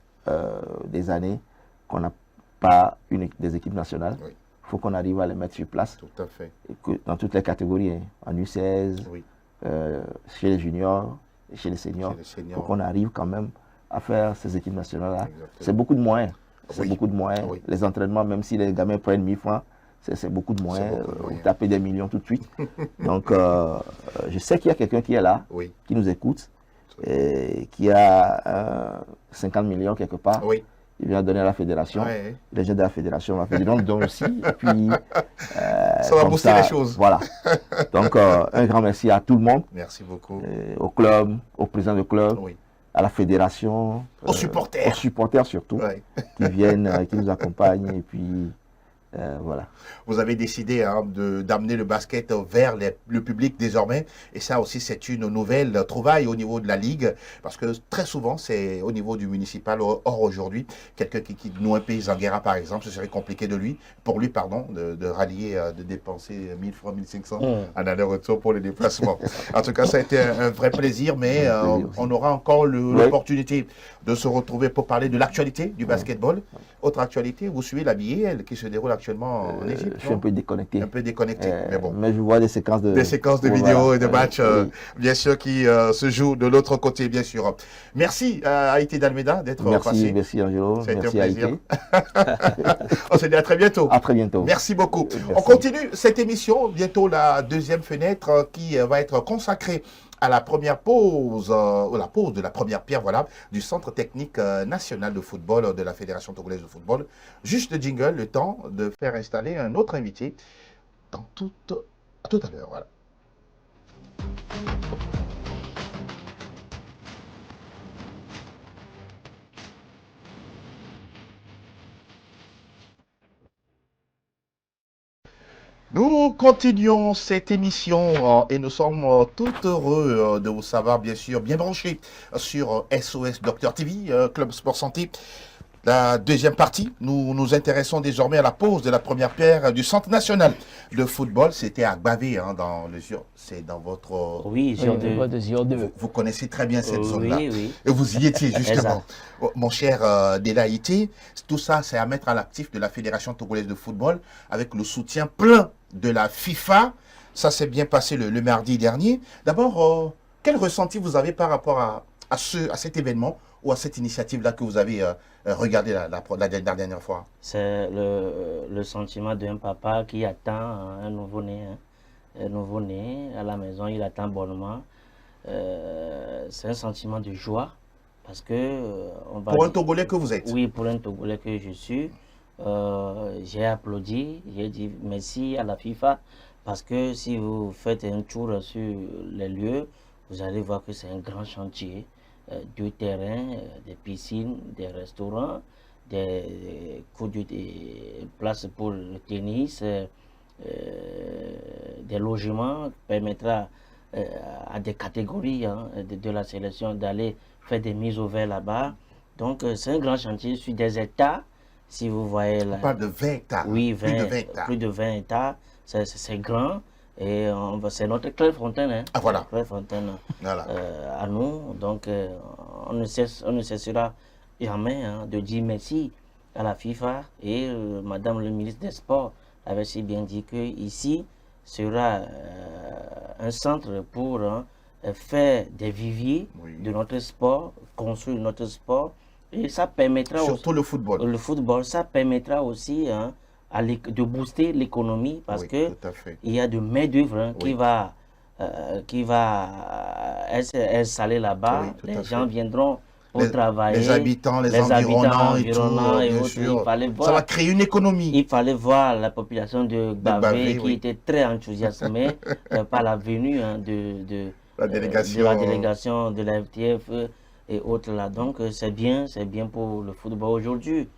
des années qu'on n'a pas des équipes nationales. Oui. Il faut qu'on arrive à les mettre sur place. Tout à fait. Et que, dans toutes les catégories, hein, en U16, Oui. chez les juniors, et chez les seniors. Chez les seniors. Il faut qu'on arrive quand même à faire ces équipes nationales-là. Exactement. C'est beaucoup de moyens. C'est Oui. beaucoup de moyens. Oui. Les entraînements, même si les gamins prennent 1000 francs, c'est beaucoup de moyens. beaucoup de moyens. Vous tapez des millions tout de suite. Donc, je sais qu'il y a quelqu'un qui est là, Oui. qui nous écoute, et qui a 50 millions quelque part. Oui. Il vient donner à la fédération. Ouais. Les gens de la fédération vont faire des dons aussi. Et puis, Ça va booster les choses. Voilà. Donc, un grand merci à tout le monde, Merci beaucoup. au club, au président du club, Oui. à la fédération, Aux supporters. aux supporters surtout, Ouais. qui viennent, qui nous accompagnent. Et puis, voilà. Vous avez décidé d'amener le basket vers le public désormais. Et ça aussi, c'est une nouvelle trouvaille au niveau de la Ligue. Parce que très souvent, c'est au niveau du municipal. Or, aujourd'hui, quelqu'un qui quitte nous un pays Zanguera, par exemple, ce serait compliqué pour lui, de rallier, de dépenser 1000 francs, 1500 en aller-retour pour les déplacements. En tout cas, ça a été un vrai plaisir. Mais on aura encore l'opportunité de se retrouver pour parler de l'actualité du basketball. Autre actualité, vous suivez la BIL qui se déroule actuellement en Égypte. Je suis un peu déconnecté. Un peu déconnecté, mais bon. Mais je vois des séquences de Vidéos et de matchs, oui. bien sûr, qui se jouent de l'autre côté, bien sûr. Merci à Haïti d'Almeida d'être passé. Merci Angelo. Ça a été Merci un plaisir. Haïti. On se dit à très bientôt. À très bientôt. Merci beaucoup. Merci. On continue cette émission. Bientôt la deuxième fenêtre qui va être consacrée à la première pause, la pause de la première pierre, voilà, du Centre technique national de football de la Fédération togolaise de football. Juste le jingle, le temps de faire installer un autre invité dans tout à l'heure, voilà. Nous continuons cette émission et nous sommes tout heureux de vous savoir, bien sûr, bien branchés sur SOS Docteur TV, Club Sport Santé. La deuxième partie, nous nous intéressons désormais à la pose de la première pierre du Centre national de football. C'était à Gbavé, c'est dans votre... Oui, Vous connaissez très bien cette zone-là. Oui, oui. Et vous y étiez justement. Mon cher Delaïté, tout ça, c'est à mettre à l'actif de la Fédération togolaise de football avec le soutien plein de la FIFA. Ça s'est bien passé le mardi dernier. D'abord, quel ressenti vous avez par rapport à cet événement ou à cette initiative-là que vous avez regardé la dernière fois? C'est le sentiment d'un papa qui attend un nouveau-né. Un nouveau-né à la maison, il attend bonnement. C'est un sentiment de joie parce que... Pour un Togolais que vous êtes? Oui, pour un Togolais que je suis. J'ai applaudi, j'ai dit merci à la FIFA parce que si vous faites un tour sur les lieux, vous allez voir que c'est un grand chantier. 2 terrains, des piscines, des restaurants, des places pour le tennis, des logements permettra à des catégories de la sélection d'aller faire des mises au vert là-bas. Donc c'est un grand chantier sur des hectares. Si vous voyez là, on parle de 20 hectares. Oui, plus de 20 hectares. Plus de 20 hectares. C'est grand. Et c'est notre Clairefontaine. Hein. Ah voilà. Clairefontaine Voilà. à nous. Donc on ne cessera jamais de dire merci à la FIFA. Et Madame le ministre des Sports avait si bien dit que ici sera un centre pour faire des viviers de notre sport, construire notre sport. Et ça permettra surtout aussi, le football. Le football, ça permettra aussi de booster l'économie parce que il y a de main-d'œuvre qui va installer là-bas. Les gens viendront pour travailler. Les habitants, les environnants et tout, bien sûr. Ça va créer une économie. Il fallait voir la population de Gbavé qui était très enthousiasmée par la venue La délégation. de la délégation de la FTF et autres là. Donc c'est bien pour le football aujourd'hui.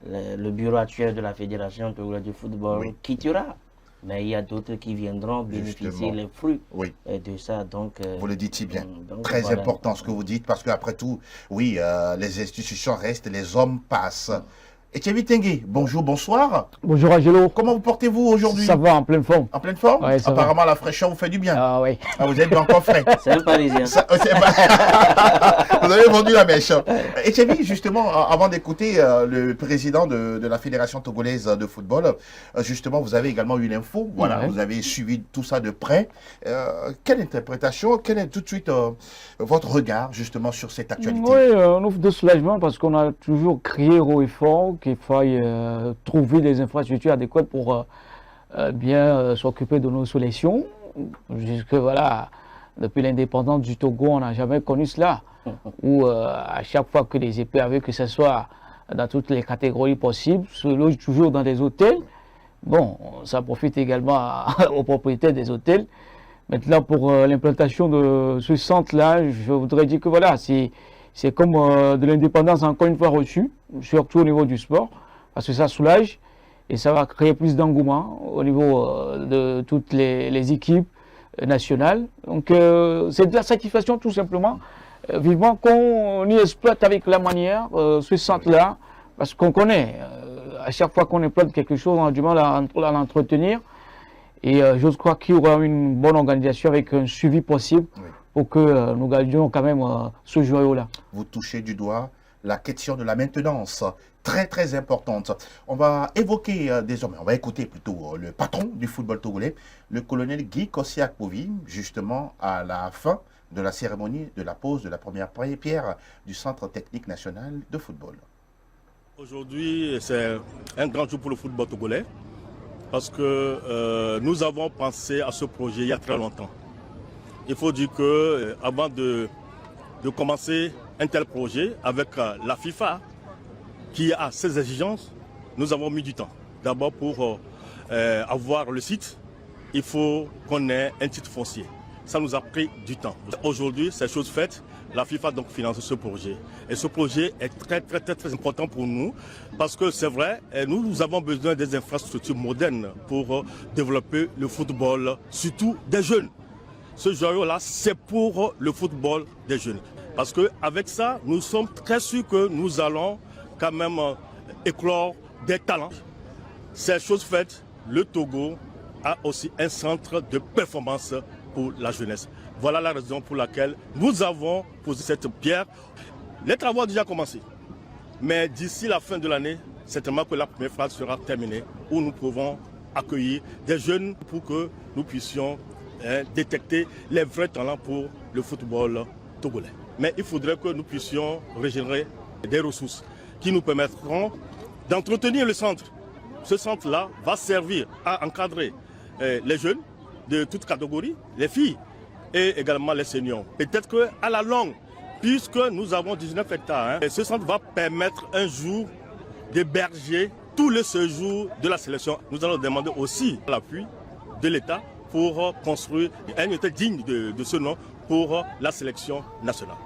Le bureau actuel de la Fédération togolaise de football quittera. Mais il y a d'autres qui viendront bénéficier les fruits de ça. Donc, vous le dites si bien. Donc, très voilà. important ce que vous dites, parce qu'après tout, oui, les institutions restent, les hommes passent. Etienne Tengue, bonjour, bonsoir. Bonjour Angelo. Comment vous portez-vous aujourd'hui? Ça va, en pleine forme. En pleine forme? Ouais, ça Apparemment, la fraîcheur vous fait du bien. Ah oui. Ah, vous êtes encore frais. C'est un Parisien. Vous avez vendu la mèche. Etienne, justement, avant d'écouter le président de la Fédération togolaise de football, justement, vous avez également eu l'info. Voilà, vous avez suivi tout ça de près. Quelle interprétation, quel est tout de suite votre regard, justement, sur cette actualité? Oui, on ouvre de soulagement parce qu'on a toujours crié haut et fort qu'il faille trouver des infrastructures adéquates pour bien s'occuper de nos sélections. Jusque, voilà, depuis l'indépendance du Togo, on n'a jamais connu cela. Où à chaque fois que les épées, que ce soit dans toutes les catégories possibles, se logent toujours dans des hôtels. Bon, ça profite également aux propriétaires des hôtels. Maintenant, pour l'implantation de ce centre-là, je voudrais dire que voilà, c'est comme de l'indépendance encore une fois reçue, surtout au niveau du sport, parce que ça soulage et ça va créer plus d'engouement au niveau de toutes les équipes nationales. Donc, c'est de la satisfaction tout simplement. Vivement qu'on y exploite avec la manière ce centre-là, parce qu'on connaît, à chaque fois qu'on implante quelque chose, on a du mal à l'entretenir. Et je crois qu'il y aura une bonne organisation avec un suivi possible pour que nous gardions quand même ce joyau-là. Vous touchez du doigt la question de la maintenance, très très importante. On va évoquer désormais, on va écouter plutôt le patron du football togolais, le colonel Guy Kosiak-Povy, justement à la fin de la cérémonie de la pose de la première pierre du Centre technique national de football. Aujourd'hui, c'est un grand jour pour le football togolais parce que nous avons pensé à ce projet il y a très longtemps. Il faut dire que avant de commencer un tel projet avec la FIFA qui a ses exigences, nous avons mis du temps. D'abord pour avoir le site, il faut qu'on ait un titre foncier. Ça nous a pris du temps. Aujourd'hui, c'est chose faite. La FIFA donc finance ce projet. Et ce projet est très important pour nous parce que c'est vrai, nous avons besoin des infrastructures modernes pour développer le football, surtout des jeunes. Ce joyau-là, c'est pour le football des jeunes. Parce qu'avec ça, nous sommes très sûrs que nous allons quand même éclore des talents. C'est chose faite, le Togo a aussi un centre de performance pour la jeunesse. Voilà la raison pour laquelle nous avons posé cette pierre. Les travaux ont déjà commencé. Mais d'ici la fin de l'année, certainement que la première phase sera terminée où nous pouvons accueillir des jeunes pour que nous puissions détecter les vrais talents pour le football togolais. Mais il faudrait que nous puissions régénérer des ressources qui nous permettront d'entretenir le centre. Ce centre-là va servir à encadrer les jeunes de toutes catégories, les filles et également les seniors. Peut-être qu'à la longue, puisque nous avons 19 hectares, ce centre va permettre un jour d'héberger tous les séjours de la sélection. Nous allons demander aussi l'appui de l'État pour construire un hôtel digne de ce nom pour la sélection nationale.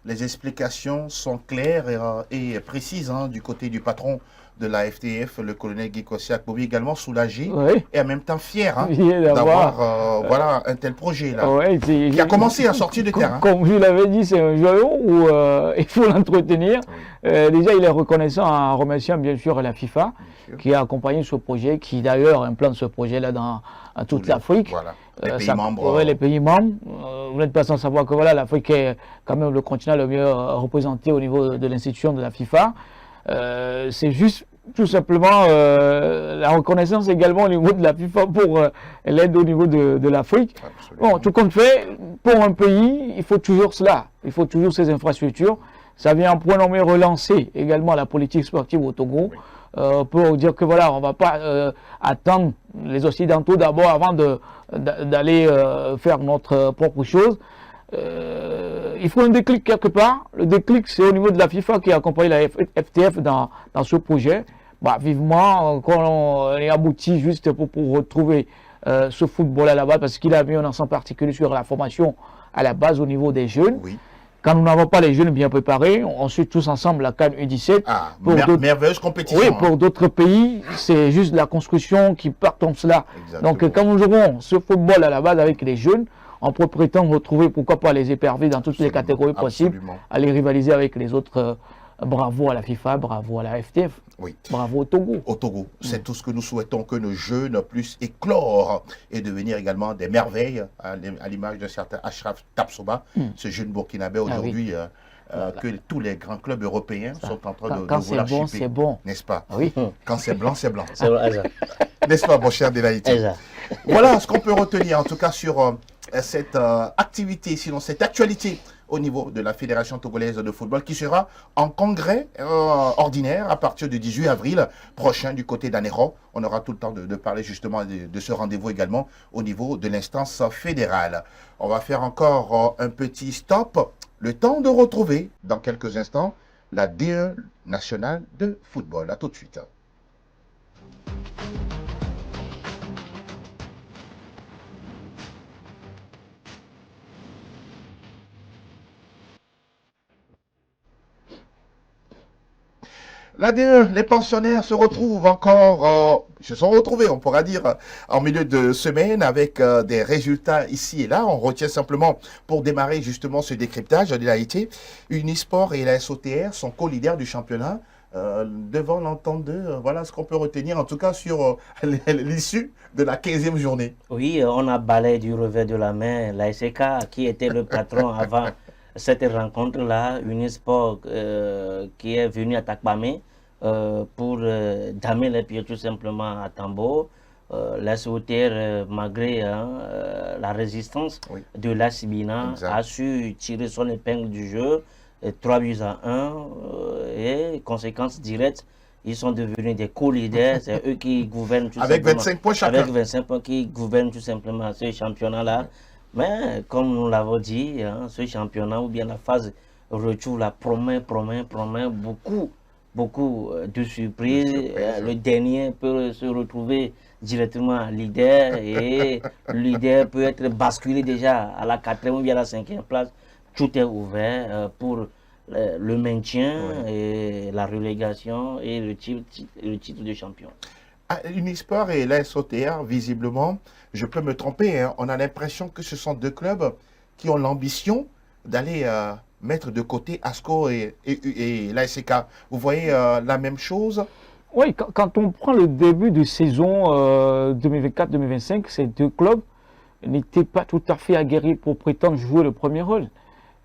Les explications sont claires et précises du côté du patron de la FTF, le colonel Guy Kosiak-Povy, également soulagé et en même temps fier d'avoir voilà, un tel projet là, qui a commencé à sortir de terre. Comme je l'avais dit, c'est un joyau où il faut l'entretenir. Déjà, il est reconnaissant en remerciant bien sûr la FIFA qui a accompagné ce projet, qui d'ailleurs implante ce projet-là dans toute l'Afrique. Voilà. Les pays membres. Les pays membres. Vous n'êtes pas sans savoir que voilà, l'Afrique est quand même le continent le mieux représenté au niveau de l'institution de la FIFA. C'est juste tout simplement la reconnaissance également au niveau de la FIFA pour l'aide au niveau de l'Afrique. Bon, tout compte fait, pour un pays, il faut toujours cela. Il faut toujours ces infrastructures. Ça vient en point nommé relancer également la politique sportive au Togo. Pour dire que voilà, on ne va pas attendre les Occidentaux d'abord avant d'aller faire notre propre chose. Il faut un déclic quelque part. Le déclic, c'est au niveau de la FIFA qui a accompagné la FTF dans ce projet. Vivement qu'on ait abouti juste pour retrouver ce football à la base, parce qu'il a mis un accent particulier sur la formation à la base au niveau des jeunes. Oui. Quand nous n'avons pas les jeunes bien préparés, on suit tous ensemble la CAN U17. Ah, Pour merveilleuse compétition. Oui, pour d'autres pays, c'est juste la construction qui part comme cela. Exactement. Donc quand nous jouons ce football à la base avec les jeunes, on peut prétendre retrouver, pourquoi pas, les éperviers dans toutes les catégories possibles, absolument. aller rivaliser avec les autres. Bravo à la FIFA, bravo à la FTF, Oui. bravo au Togo. Au Togo, c'est tout ce que nous souhaitons, que nos jeunes puissent éclore et devenir également des merveilles, à l'image d'un certain Achraf Tapsoba, ce jeune burkinabé aujourd'hui, que tous les grands clubs européens sont en train de Quand vouloir c'est bon, chipper, c'est bon. n'est-ce pas? Oui. Quand c'est blanc, c'est blanc. C'est vrai, ça. N'est-ce pas, mon cher Delaïti? Exact. Voilà ce qu'on peut retenir, en tout cas, sur cette activité, sinon cette actualité au niveau de la Fédération togolaise de football qui sera en congrès ordinaire à partir du 18 avril prochain du côté d'Anéro. On aura tout le temps de parler justement de ce rendez-vous également au niveau de l'instance fédérale. On va faire encore un petit stop, le temps de retrouver dans quelques instants la D1 nationale de football. À tout de suite. La D1, les pensionnaires se retrouvent encore, se sont retrouvés, on pourra dire, en milieu de semaine avec des résultats ici et là. On retient simplement, pour démarrer justement ce décryptage de l'AIT, Unisport et la SOTR sont co-leaders du championnat. Devant l'entente d'eux, voilà ce qu'on peut retenir, en tout cas sur l'issue de la 15e journée. Oui, on a balayé du revers de la main la SK qui était le patron avant cette rencontre-là, Unisport qui est venu à Takpamé pour damer les pieds tout simplement à Tambo. La SOTR, malgré la résistance de la Sibina, a su tirer son épingle du jeu. 3 buts à 1 et conséquence directe, ils sont devenus des co-leaders, c'est eux qui gouvernent tout avec simplement. 25 points chacun. Avec 25 points qui gouvernent tout simplement ce championnat-là. Mais comme nous l'avons dit, ce championnat ou bien la phase retour la promet beaucoup de surprises. Le dernier peut se retrouver directement leader et le leader peut être basculé déjà à la 4e ou bien à la 5e place. Tout est ouvert pour le maintien et la relégation et le titre de champion. Unisport et la SOTR, visiblement, je peux me tromper, hein, on a l'impression que ce sont deux clubs qui ont l'ambition d'aller mettre de côté ASCO et l'ASK. Vous voyez la même chose? Oui, quand on prend le début de saison 2024-2025, ces deux clubs n'étaient pas tout à fait aguerris pour prétendre jouer le premier rôle.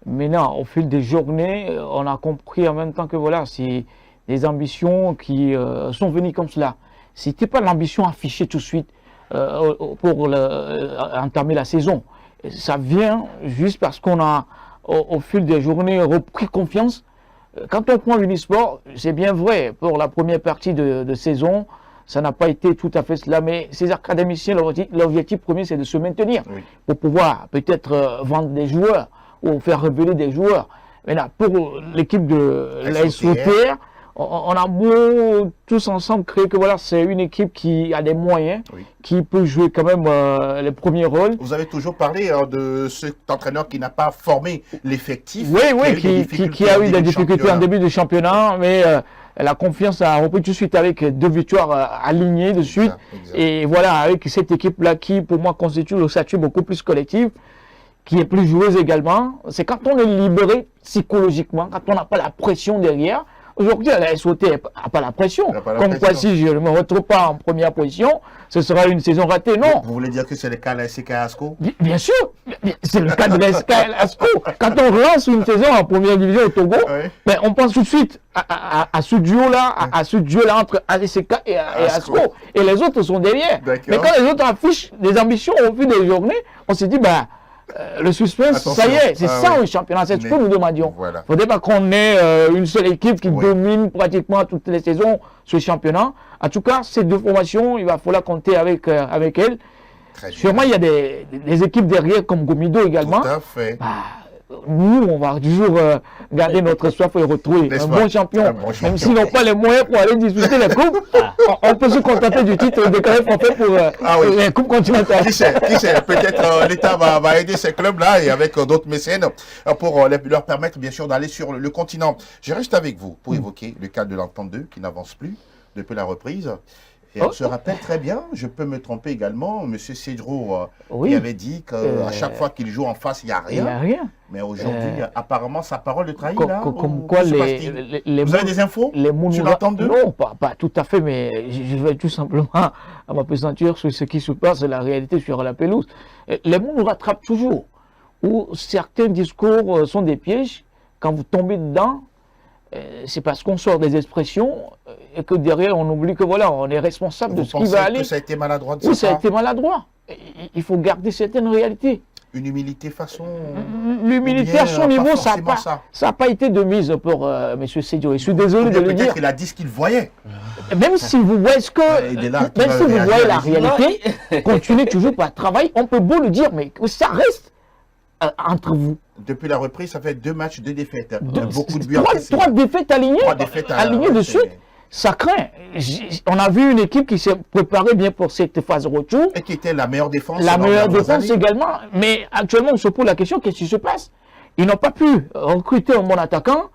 Maintenant, au fil des journées, on a compris en même temps que voilà, c'est des ambitions qui sont venues comme cela. Ce n'était pas l'ambition affichée tout de suite pour entamer la saison. Ça vient juste parce qu'on a, au fil des journées, repris confiance. Quand on prend l'Unisport, c'est bien vrai, pour la première partie de saison, ça n'a pas été tout à fait cela, mais ces académiciens, l'objectif premier, c'est de se maintenir pour pouvoir peut-être vendre des joueurs ou faire revenir des joueurs. Maintenant, pour l'équipe de la SOTR, on a beau tous ensemble créer que voilà, c'est une équipe qui a des moyens, qui peut jouer quand même les premiers rôles. Vous avez toujours parlé de cet entraîneur qui n'a pas formé l'effectif. Qui a eu des difficultés en début de championnat, mais la confiance a repris tout de suite avec 2 victoires alignées de suite. Exact. Et voilà, avec cette équipe-là qui, pour moi, constitue le statut beaucoup plus collectif, qui est plus joueuse également. C'est quand on est libéré psychologiquement, quand on n'a pas la pression derrière. Aujourd'hui, la SOT n'a pas la pression. Comme quoi, si je ne me retrouve pas en première position, ce sera une saison ratée. Non. Vous voulez dire que c'est le cas de la SK ASCO? Bien sûr, c'est le cas de la SK ASCO. Quand on relance une saison en première division au Togo, ben, on pense tout de suite à ce duo-là, à ce duo-là entre ASK et ASCO. Et les autres sont derrière. Mais quand les autres affichent des ambitions au fil des journées, on s'est dit, ben, le suspense, ça y est, c'est ça le championnat, c'est ce que nous demandions. Il ne faudrait pas qu'on ait une seule équipe qui domine pratiquement toutes les saisons ce championnat. En tout cas, ces deux formations, il va falloir compter avec elles. Sûrement, il y a des équipes derrière comme Gomido également. Tout à fait. nous, on va toujours garder notre soif et retrouver N'est-ce un pas? bon champion. Un bon champion. Même s'ils n'ont pas les moyens pour aller disputer les coupes, on peut se contenter du titre de carré forfait pour Oui. les coupes continentales. Qui sait, peut-être l'État va aider ces clubs-là et avec d'autres mécènes pour leur permettre bien sûr d'aller sur le continent. Je reste avec vous pour évoquer le cas de l'Entente 2 qui n'avance plus depuis la reprise. Et on se rappelle très bien, je peux me tromper également, M. Cédreau qui avait dit qu'à chaque fois qu'il joue en face, il n'y a Il n'y a rien. rien. Mais aujourd'hui, apparemment, sa parole de trahit là. Comme quoi se passe-t-il Vous avez des infos sur l'Entente 2? Non, pas tout à fait, mais je vais tout simplement à ma pesanture sur ce qui se passe, la réalité sur la pelouse. Les mots nous rattrapent toujours. Où certains discours sont des pièges, quand vous tombez dedans, c'est parce qu'on sort des expressions et que derrière on oublie que voilà, on est responsable de ce qui va aller. Que ça a été maladroit de Oui, ça a été maladroit. Il faut garder certaines réalités. Une humilité façon. L'humilité à son niveau, ça n'a pas été de mise pour M. Cédric. Je suis désolé de le dire. Peut-être qu'il a dit ce qu'il voyait. Même si vous voyez même si vous voyez la réalité, continuez toujours par travail. On peut beau le dire, mais ça reste entre vous. Depuis la reprise, ça fait 2 matchs, 2 défaites. Beaucoup de buts 3 défaites alignées. 3 défaites alignées de suite. Ça craint. On a vu une équipe qui s'est préparée bien pour cette phase retour. Et qui était la meilleure défense. La meilleure défense également. Mais actuellement, on se pose la question, qu'est-ce qui se passe? Ils n'ont pas pu recruter un bon attaquant.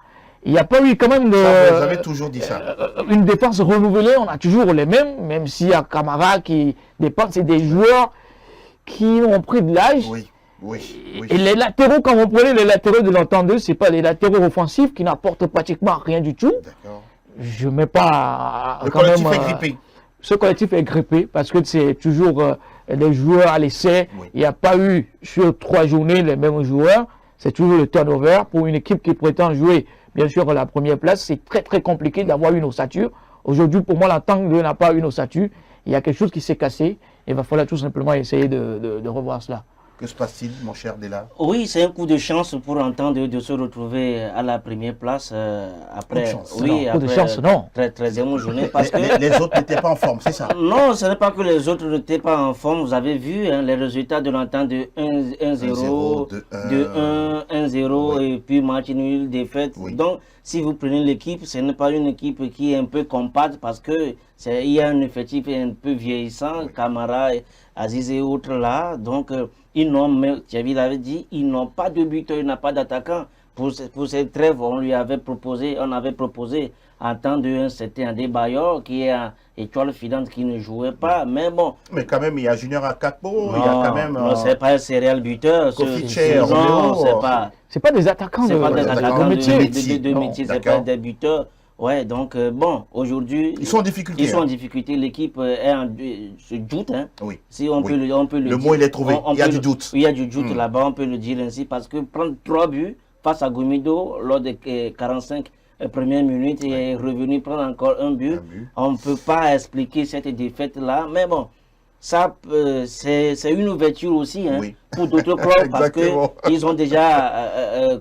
Il n'y a pas eu quand même vous avez toujours dit ça. Une défense renouvelée. On a toujours les mêmes, même s'il y a Camara qui dépend. C'est des joueurs qui ont pris de l'âge. Oui. Et les latéraux, quand vous prenez les latéraux de l'Entente 2, ce n'est pas les latéraux offensifs qui n'apportent pratiquement rien du tout. D'accord. Je ne mets pas. Le collectif est grippé. Ce collectif est grippé parce que c'est toujours des joueurs à l'essai. Oui. Il n'y a pas eu sur 3 journées les mêmes joueurs. C'est toujours le turnover. Pour une équipe qui prétend jouer, bien sûr, la première place, c'est très très compliqué d'avoir une ossature. Aujourd'hui, pour moi, l'Entente 2 n'a pas une ossature. Il y a quelque chose qui s'est cassé. Il va falloir tout simplement essayer de revoir cela. Que se passe-t-il, mon cher Dela? Oui, c'est un coup de chance pour Entente de se retrouver à la première place après. Coup de chance, non. 13e journée. Parce que les autres n'étaient pas en forme, c'est ça? Non, ce n'est pas que les autres n'étaient pas en forme. Vous avez vu les résultats de l'Entente de 1-0, 2-1, 1-0 et puis match nul, défaite. Oui. Donc, si vous prenez l'équipe, ce n'est pas une équipe qui est un peu compacte parce qu'il y a un effectif un peu vieillissant, oui. Camara, Aziz et autres là. Donc, ils n'ont, Thierry l'avait dit, ils n'ont pas de buteur, ils n'ont pas d'attaquant. Pour cette trêve, on avait proposé en temps de un certain Adebayor qui est un étoile filante qui ne jouait pas. Mais bon. Mais quand même, il y a Junior Akapo, il y a quand même. Non, c'est pas un serial buteur. Non, c'est pas. C'est pas des attaquants de métier. De métier, c'est pas des buteurs. Ouais, donc bon, aujourd'hui. Ils sont en difficulté. Ils sont en difficulté. L'équipe se doute. Hein. Oui. Si on peut le dire. Le mot, il est trouvé. Il y a du doute. Il y a du doute là-bas, on peut le dire ainsi, parce que prendre 3 buts face à Gomido lors des 45 premières minutes et revenu prendre encore un but. On ne peut pas expliquer cette défaite-là. Mais bon, ça, c'est une ouverture aussi pour d'autres clubs parce qu'ils ont déjà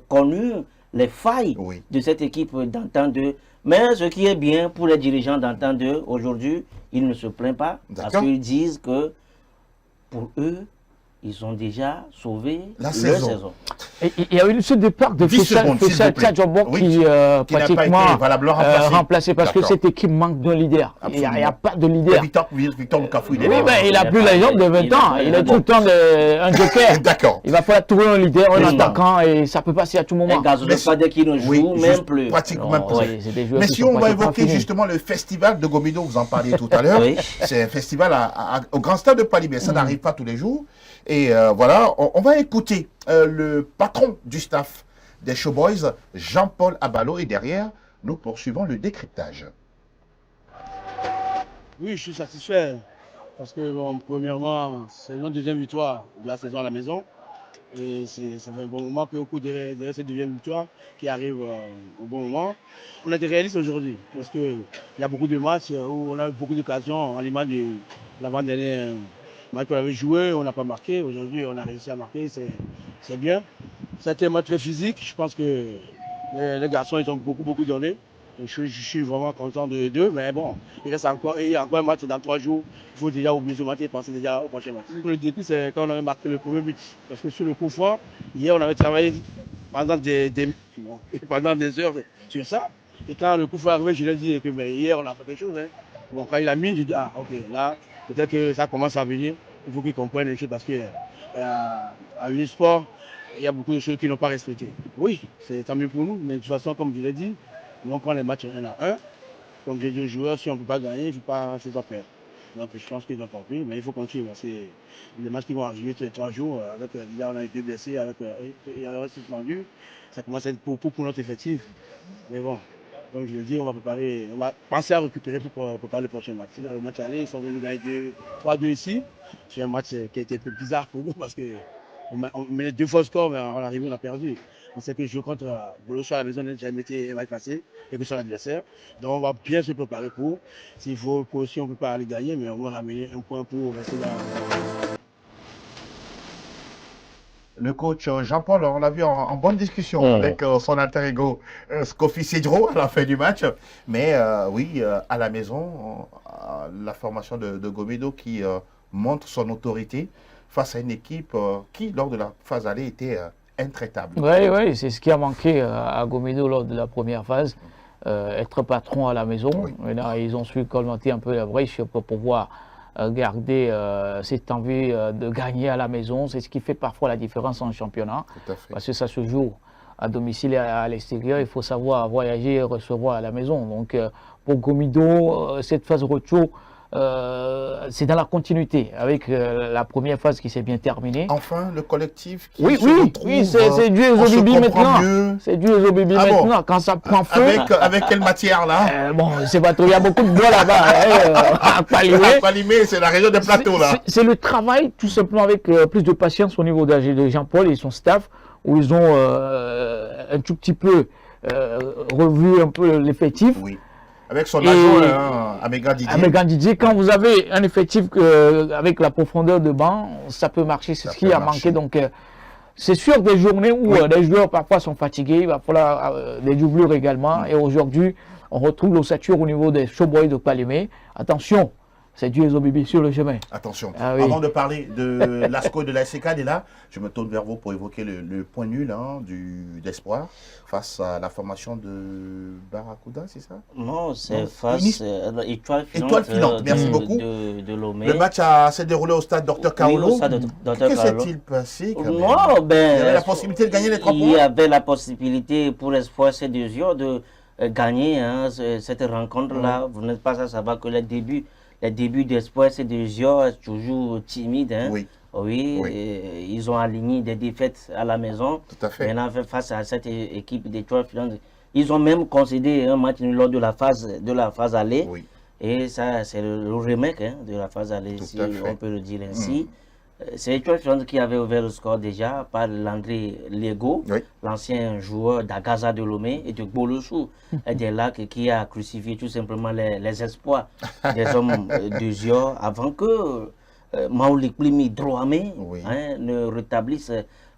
connu les failles de cette équipe d'Entente 2. Mais ce qui est bien pour les dirigeants d'Entente 2, aujourd'hui, ils ne se plaignent pas parce qu'ils disent que pour eux, ils ont déjà sauvé la saison. Et il y a eu ce départ de Fessal Tchadjombo qui pratiquement remplacé parce que cette équipe manque d'un leader. Il n'y a pas de leader. Victor Lukafou, il est là. Il n'a plus la jambe de 20 ans. Il est tout le temps un joker. D'accord. Il va falloir trouver un leader, un attaquant et ça peut passer à tout moment. Pas dès qu'il ne joue, même plus. Pratiquement même plus. Mais si on va évoquer justement le festival de Gomido, vous en parliez tout à l'heure. C'est un festival au Grand Stade de Palibé. Ça n'arrive pas tous les jours. Et voilà, on va écouter le patron du staff des Showboys, Jean-Paul Abalo, et derrière, nous poursuivons le décryptage. Oui, je suis satisfait parce que, bon, premièrement, c'est notre deuxième victoire de la saison à la maison. Et ça fait un bon moment qu'au cours de cette deuxième victoire qui arrive au bon moment, on a été réalistes aujourd'hui parce qu'il y a beaucoup de matchs où on a eu beaucoup d'occasions en l'image de l'avant-dernier match qu'on avait joué, on n'a pas marqué. Aujourd'hui, on a réussi à marquer, c'est bien. C'était un match très physique. Je pense que les garçons, ils ont beaucoup donné. Je suis vraiment content d'eux, mais bon, il y a encore un match dans 3 jours. Il faut déjà oublier ce match et penser déjà au prochain match. Le défi, c'est quand on avait marqué le premier but. Parce que sur le coup franc, hier, on avait travaillé pendant des heures sur ça. Et quand le coup faut arriver, je lui ai dit que hier on a fait quelque chose. Hein. Bon, quand il a mis, je dis ah ok, là, peut-être que ça commence à venir. Il faut qu'il comprenne les choses parce que à Unisport, il y a beaucoup de choses qui n'ont pas respecté. Oui, c'est tant mieux pour nous, mais de toute façon, comme je l'ai dit, nous on prend les matchs 1 à 1. Comme j'ai dit aux joueurs, si on ne peut pas gagner, il ne faut pas perdre. Donc je pense qu'ils ont compris, mais il faut continuer. C'est des matchs qui vont arriver tous les 3 jours. Avec, là, on a été blessés, il y a le suspendu. Ça commence à être pour notre effectif. Mais bon, comme je le dis, on va penser à récupérer pour préparer le prochain match. Dans le match aller, ils sont venus gagner 3-2 ici. C'est un match qui a été un peu bizarre pour nous parce qu'on met 2 fois le score, mais en arrivant, on a perdu. On sait que jouer contre Bolosso à la maison n'a jamais été mal passé, et que son adversaire. Donc on va bien se préparer pour. S'il faut, si on ne peut pas aller gagner, mais on va ramener un point pour rester là. Le coach Jean-Paul, on l'a vu en bonne discussion avec son alter ego Scofi Cedro à la fin du match. Mais oui, à la maison, la formation de Gomido qui montre son autorité face à une équipe qui, lors de la phase aller, était intraitable. Oui, c'est ce qui a manqué à Gomido lors de la première phase. Être patron à la maison. Oui. Et là, ils ont su colmater un peu la brèche pour pouvoir garder cette envie de gagner à la maison. C'est ce qui fait parfois la différence en championnat. Tout à fait. Parce que ça se joue à domicile et à l'extérieur. Il faut savoir voyager et recevoir à la maison. Donc pour Gomido, cette phase retour, c'est dans la continuité avec la première phase qui s'est bien terminée. Enfin, le collectif qui Oui, se oui, retrouve, oui, c'est dû aux Obibi maintenant. C'est dû aux Obibi maintenant. Quand ça prend feu. Avec quelle matière là Bon, c'est pas trop, il y a beaucoup de bois là-bas. À Palimé, c'est la région des plateaux là. C'est le travail tout simplement avec plus de patience au niveau de Jean-Paul et son staff, où ils ont un tout petit peu revu un peu l'effectif. Oui. Avec son adjoint, Améga Didier. Améga Didier, quand vous avez un effectif avec la profondeur de banc, ça peut marcher, c'est ce qui a manqué. Donc, c'est sûr des journées où les joueurs parfois sont fatigués, il va falloir des doublures également. Et aujourd'hui, on retrouve l'ossature au niveau des showboys de Palimé. Attention, c'est Dieu Zobibi sur le chemin. Attention, oui. Avant de parler de l'ASCO et de la SCK, là, je me tourne vers vous pour évoquer le point nul d'espoir face à la formation de Barracuda, c'est ça? Non, c'est face à Étoile Filante, merci beaucoup. De Lomé. Le match s'est déroulé au stade Dr Kaolo. Oui, au stade Dr. Que Kaolo. s'est-il passé quand même? Non, Il y avait la possibilité de gagner les 3 points. Il y avait la possibilité pour Espoir C2 de gagner cette rencontre-là. Vous n'êtes pas à savoir que les débuts d'Espoir C2 toujours timides. Hein. Oui. Oui, ils ont aligné des défaites à la maison. Tout à fait. Maintenant, face à cette équipe d'Étoile Filante, ils ont même concédé un match nul lors de la phase aller. Oui. Et ça, c'est le remake de la phase aller, Tout si à fait. on peut le dire ainsi. C'est Étoile Filante qui avait ouvert le score déjà par Landry Lego, l'ancien joueur d'Agaza de Lomé et de Bolossou des Lacs, qui a crucifié tout simplement les espoirs des hommes de Zior avant que Maoulik Plimi Drouamé ne rétablisse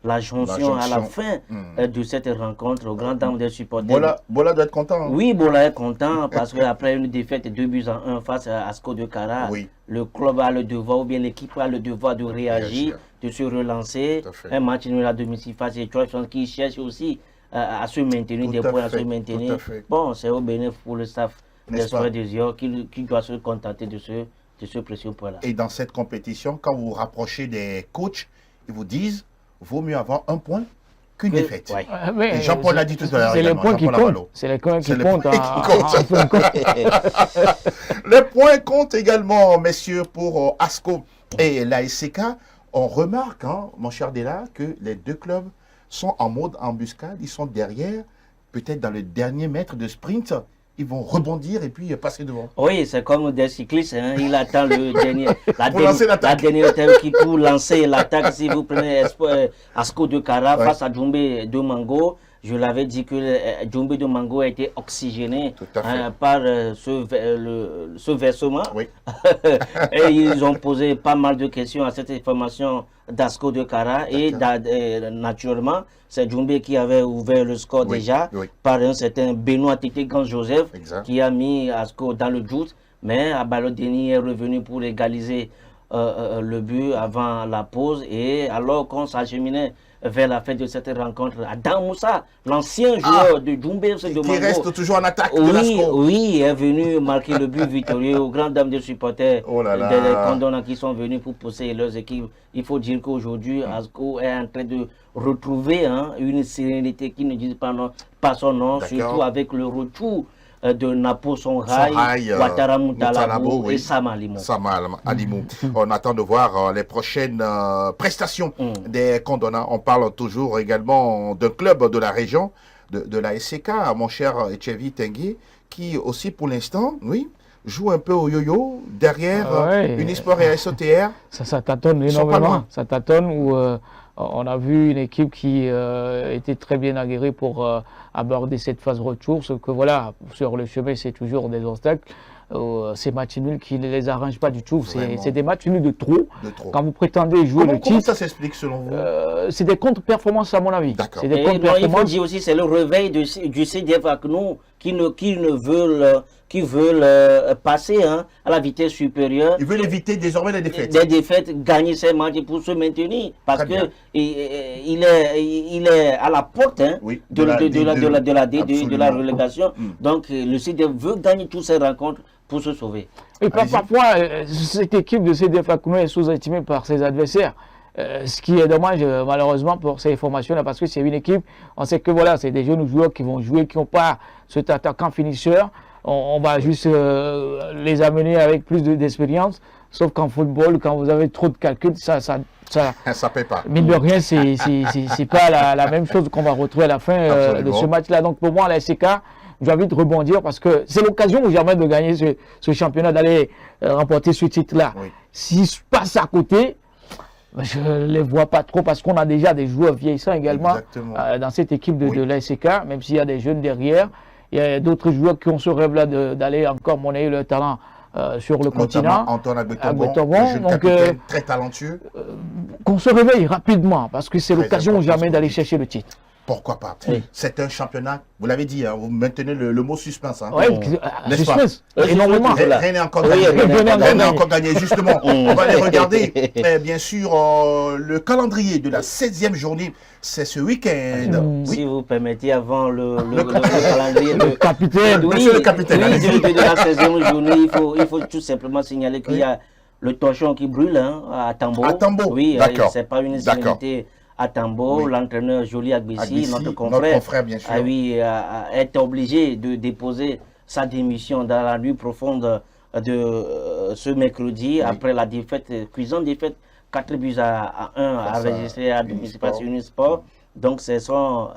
la jonction à la fin de cette rencontre au grand dam des supporters. Bola doit être content. Hein? Oui, Bola est content parce qu'après une défaite 2-1 face à Asco de Cara, le club a le devoir, ou bien l'équipe a le devoir de réagir, de se relancer. Un match nul à domicile face à Étoile qui cherche aussi à se maintenir, des points à se maintenir. Bon, c'est au bénéfice pour le staff d'Espoir des Zior qui doit se contenter de ce précieux point-là. Et dans cette compétition, quand vous vous rapprochez des coachs, ils vous disent vaut mieux avoir un point qu'une défaite. Et Jean-Paul l'a dit tout à l'heure. C'est les points qui comptent. C'est les points qui comptent. Les points comptent également, messieurs, pour ASCO et la SCK. On remarque, mon cher Della, que les deux clubs sont en mode embuscade. Ils sont derrière, peut-être dans le dernier mètre de sprint. Ils vont rebondir et puis passer devant. Oui, c'est comme des cyclistes. Hein. Il attend la dernière étape pour lancer l'attaque. Si vous prenez Asco de Cara face à Djoumbé de Mango, je l'avais dit que Djoumbé de Mango a été oxygéné par ce versement. Et ils ont posé pas mal de questions à cette information d'Asco de Cara. Et naturellement, c'est Djoumbé qui avait ouvert le score déjà par un certain Benoît Tete Gans-Joseph qui a mis Asco dans le doute. Mais Abalodeni est revenu pour égaliser le but avant la pause. Et alors qu'on s'acheminait vers la fin de cette rencontre, Adam Moussa, l'ancien joueur de Doumbé FC de Mango, qui reste toujours en attaque de l'ASCO. Oui, est venu marquer le but victorieux aux grandes dames des supporters des Condona qui sont venus pour pousser leurs équipes. Il faut dire qu'aujourd'hui, ASCO est en train de retrouver une sérénité qui ne dit pas son nom, surtout avec le retour de Napo Songhai, Ouattara Moutalabou et Sama Alimou. On attend de voir les prochaines prestations des Condona. On parle toujours également d'un club de la région, de la SCK, mon cher Etchevi Tengue, qui aussi pour l'instant, joue un peu au yo-yo derrière Unisport et SOTR. Ça tâtonne énormément. Ça tâtonne où on a vu une équipe qui était très bien aguerrie pour aborder cette phase retour. Sauf que voilà, sur le chemin, c'est toujours des obstacles. Ces matchs nuls qui ne les arrangent pas du tout. C'est des matchs nuls de trop. Quand vous prétendez jouer le titre. Comment ça s'explique selon vous? C'est des contre-performances à mon avis. D'accord. Il faut dire aussi c'est le réveil du CDF Aknou qui veulent passer à la vitesse supérieure. Ils veulent éviter désormais les défaites. Des défaites, gagner ces matchs pour se maintenir. Parce qu'il est à la porte de la relégation. Donc le CDF veut gagner toutes ces rencontres pour se sauver. Et parfois, cette équipe de CDF Aknou est sous-estimée par ses adversaires. Ce qui est dommage malheureusement pour ces formations-là, parce que c'est une équipe, on sait que voilà, c'est des jeunes joueurs qui vont jouer, qui n'ont pas cet attaquant finisseur. On va juste les amener avec plus d'expérience, sauf qu'en football, quand vous avez trop de calculs, ça paie pas. Mine de rien, c'est pas la même chose qu'on va retrouver à la fin de ce match-là. Donc pour moi, la SCK, j'ai envie de rebondir parce que c'est l'occasion où jamais de gagner ce championnat, d'aller remporter ce titre-là. S'il se passe à côté, je ne les vois pas trop parce qu'on a déjà des joueurs vieillissants également dans cette équipe de la SCK, même s'il y a des jeunes derrière. Il y a d'autres joueurs qui ont ce rêve-là d'aller encore monnayer leur talent sur le continent. Antoine Agbetonbon, jeune donc capitaine, très talentueux. Qu'on se réveille rapidement parce que c'est l'occasion ou jamais d'aller chercher le titre. Pourquoi pas? C'est un championnat, vous l'avez dit, vous maintenez le mot suspense. Oui, suspense, énormément. Rien n'est encore gagné. Rien n'est encore gagné, justement. On va les regarder. Bien sûr, le calendrier de la 16e journée, c'est ce week-end. Si vous permettez, avant le calendrier, le capitaine. Monsieur le capitaine. De la 16e journée, il faut tout simplement signaler qu'il y a le torchon qui brûle à Tambo. À Tambo, oui, d'accord. C'est pas une sécurité. À Tambo, l'entraîneur Joly Agbessi, notre confrère, bien sûr. est obligé de déposer sa démission dans la nuit profonde de ce mercredi après la cuisante défaite 4 buts à 1 enregistrée à domicile par Unisport. Donc c'est son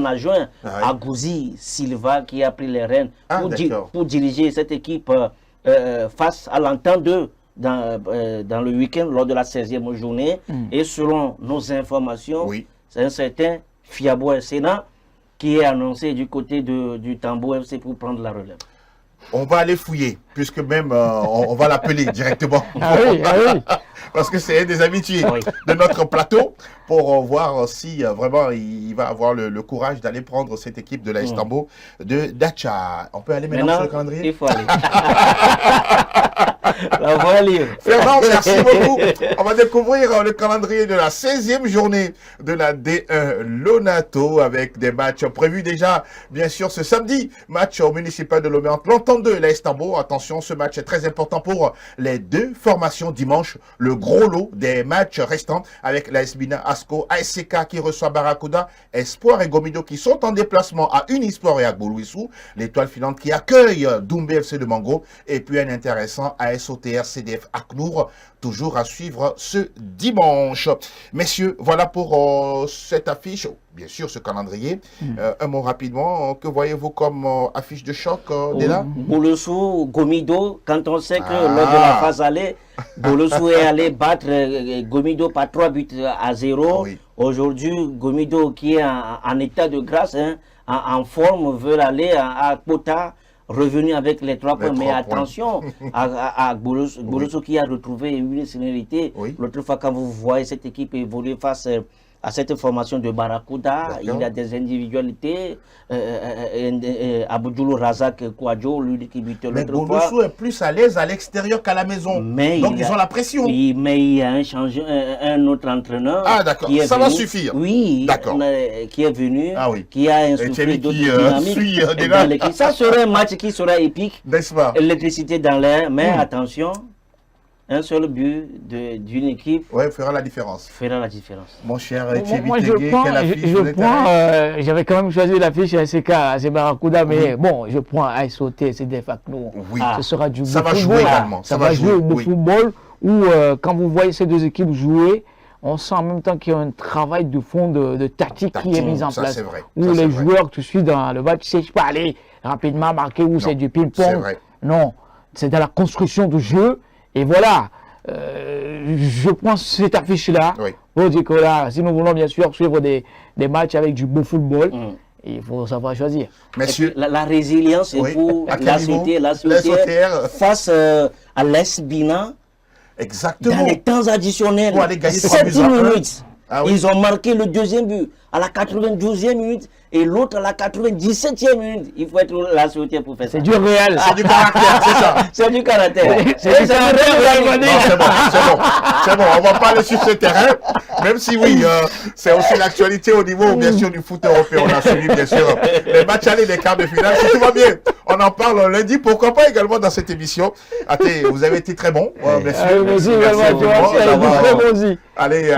adjoint, Agouzi Silva, qui a pris les rênes pour diriger cette équipe face à l'entente dans le week-end lors de la 16e journée. Et selon nos informations, c'est un certain Fiabo Sénat qui est annoncé du côté du Tambo FC pour prendre la relève. On va aller fouiller, puisque même on va l'appeler directement. Parce que c'est un des habitués de notre plateau, pour voir si vraiment il va avoir le courage d'aller prendre cette équipe de la Istanbul de Dacha. On peut aller maintenant sur le calendrier? Il faut aller. La voie libre. Fernand, merci beaucoup. On va découvrir le calendrier de la 16e journée de la D1 Lonato avec des matchs prévus déjà, bien sûr, ce samedi. Match au municipal de Lomé entre l'Entente 2 et la Istanbul. Attention, ce match est très important pour les deux formations dimanche. Le gros lot des matchs restants avec la Esbina Asco, ASCK qui reçoit Barracuda, Espoir et Gomido qui sont en déplacement à Unisport et à Gbolouissou. L'étoile filante qui accueille Doumbé FC de Mango. Et puis un intéressant ASOTR CDF Aknour, toujours à suivre ce dimanche. Messieurs, voilà pour cette affiche, bien sûr ce calendrier. Un mot rapidement, que voyez-vous comme affiche de choc, Dela? Boulossou, Gomido, quand on sait que lors de la phase aller, Boulossou est allé battre Gomido par 3 buts à 0. Aujourd'hui, Gomido qui est en état de grâce, en forme, veut aller à Kota, revenu avec les 3 points, mais attention à Boulossou qui a retrouvé une sérénité. L'autre fois, quand vous voyez cette équipe évoluer face à cette formation de Barracuda. Il y a des individualités. Aboudoulou Razak Kouadjo, lui qui butait Mais l'autre fois. Bondoussou est plus à l'aise à l'extérieur qu'à la maison. Donc ils ont la pression. Oui, mais il y a un autre entraîneur. Ah d'accord, ça va suffire. Oui, qui est venu, qui a insufflé d'autres dynamiques dans l'équipe. Ça serait un match qui sera épique. N'est-ce pas? L'électricité dans l'air, mais attention. Un seul but d'une équipe fera la différence. Mon cher moi, j'avais quand même choisi l'affiche ASK, c'est Barracuda, mais bon, je prends ASOT, c'est des Facno. Oui. Ce sera du ça beau va football. Jouer également. Ça va jouer au beau football où, quand vous voyez ces deux équipes jouer, on sent en même temps qu'il y a un travail de fond de tactique qui est mis en place. Vrai. Où les joueurs que tu suis dans le bas, tu sais pas aller rapidement marquer, où c'est du ping-pong. Non, c'est dans la construction du jeu. Et voilà, je prends cette affiche-là pour dire que là, si nous voulons bien sûr suivre des matchs avec du beau football, il faut savoir choisir. Messieurs, la résilience est pour la société face à l'Esbina. Exactement. Dans les temps additionnels, pour aller gagner 7 minutes. Ah oui. Ils ont marqué le deuxième but à la 92e minute et l'autre à la 97e minute. Il faut être la société pour faire ça. C'est du réel. C'est du caractère, c'est ça. C'est du caractère. C'est bon, on va pas aller sur ce terrain. Même si oui, c'est aussi l'actualité au niveau bien sûr du foot européen. On a suivi bien sûr les matchs allés des quarts de finale. Si tout va bien, on en parle lundi. Pourquoi pas également dans cette émission. Vous avez été très bon. Merci. Allez,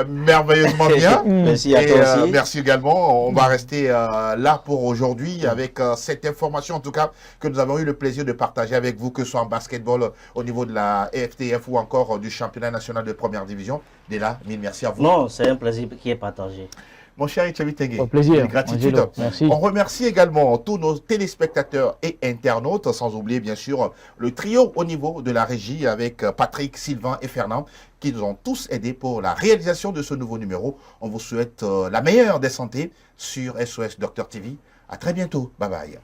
merveilleusement bien. Merci à toi aussi. Merci également. On va rester là pour aujourd'hui avec cette information, en tout cas, que nous avons eu le plaisir de partager avec vous, que ce soit en basketball au niveau de la EFTF ou encore du championnat national de première division. Dès là, mille merci à vous. Non, c'est un plaisir qui est partagé. Mon cher Etchebi Tengue, au plaisir. Gratitude. Merci. On remercie également tous nos téléspectateurs et internautes, sans oublier bien sûr le trio au niveau de la régie avec Patrick, Sylvain et Fernand, qui nous ont tous aidés pour la réalisation de ce nouveau numéro. On vous souhaite la meilleure des santé sur SOS Docteur TV. À très bientôt. Bye bye.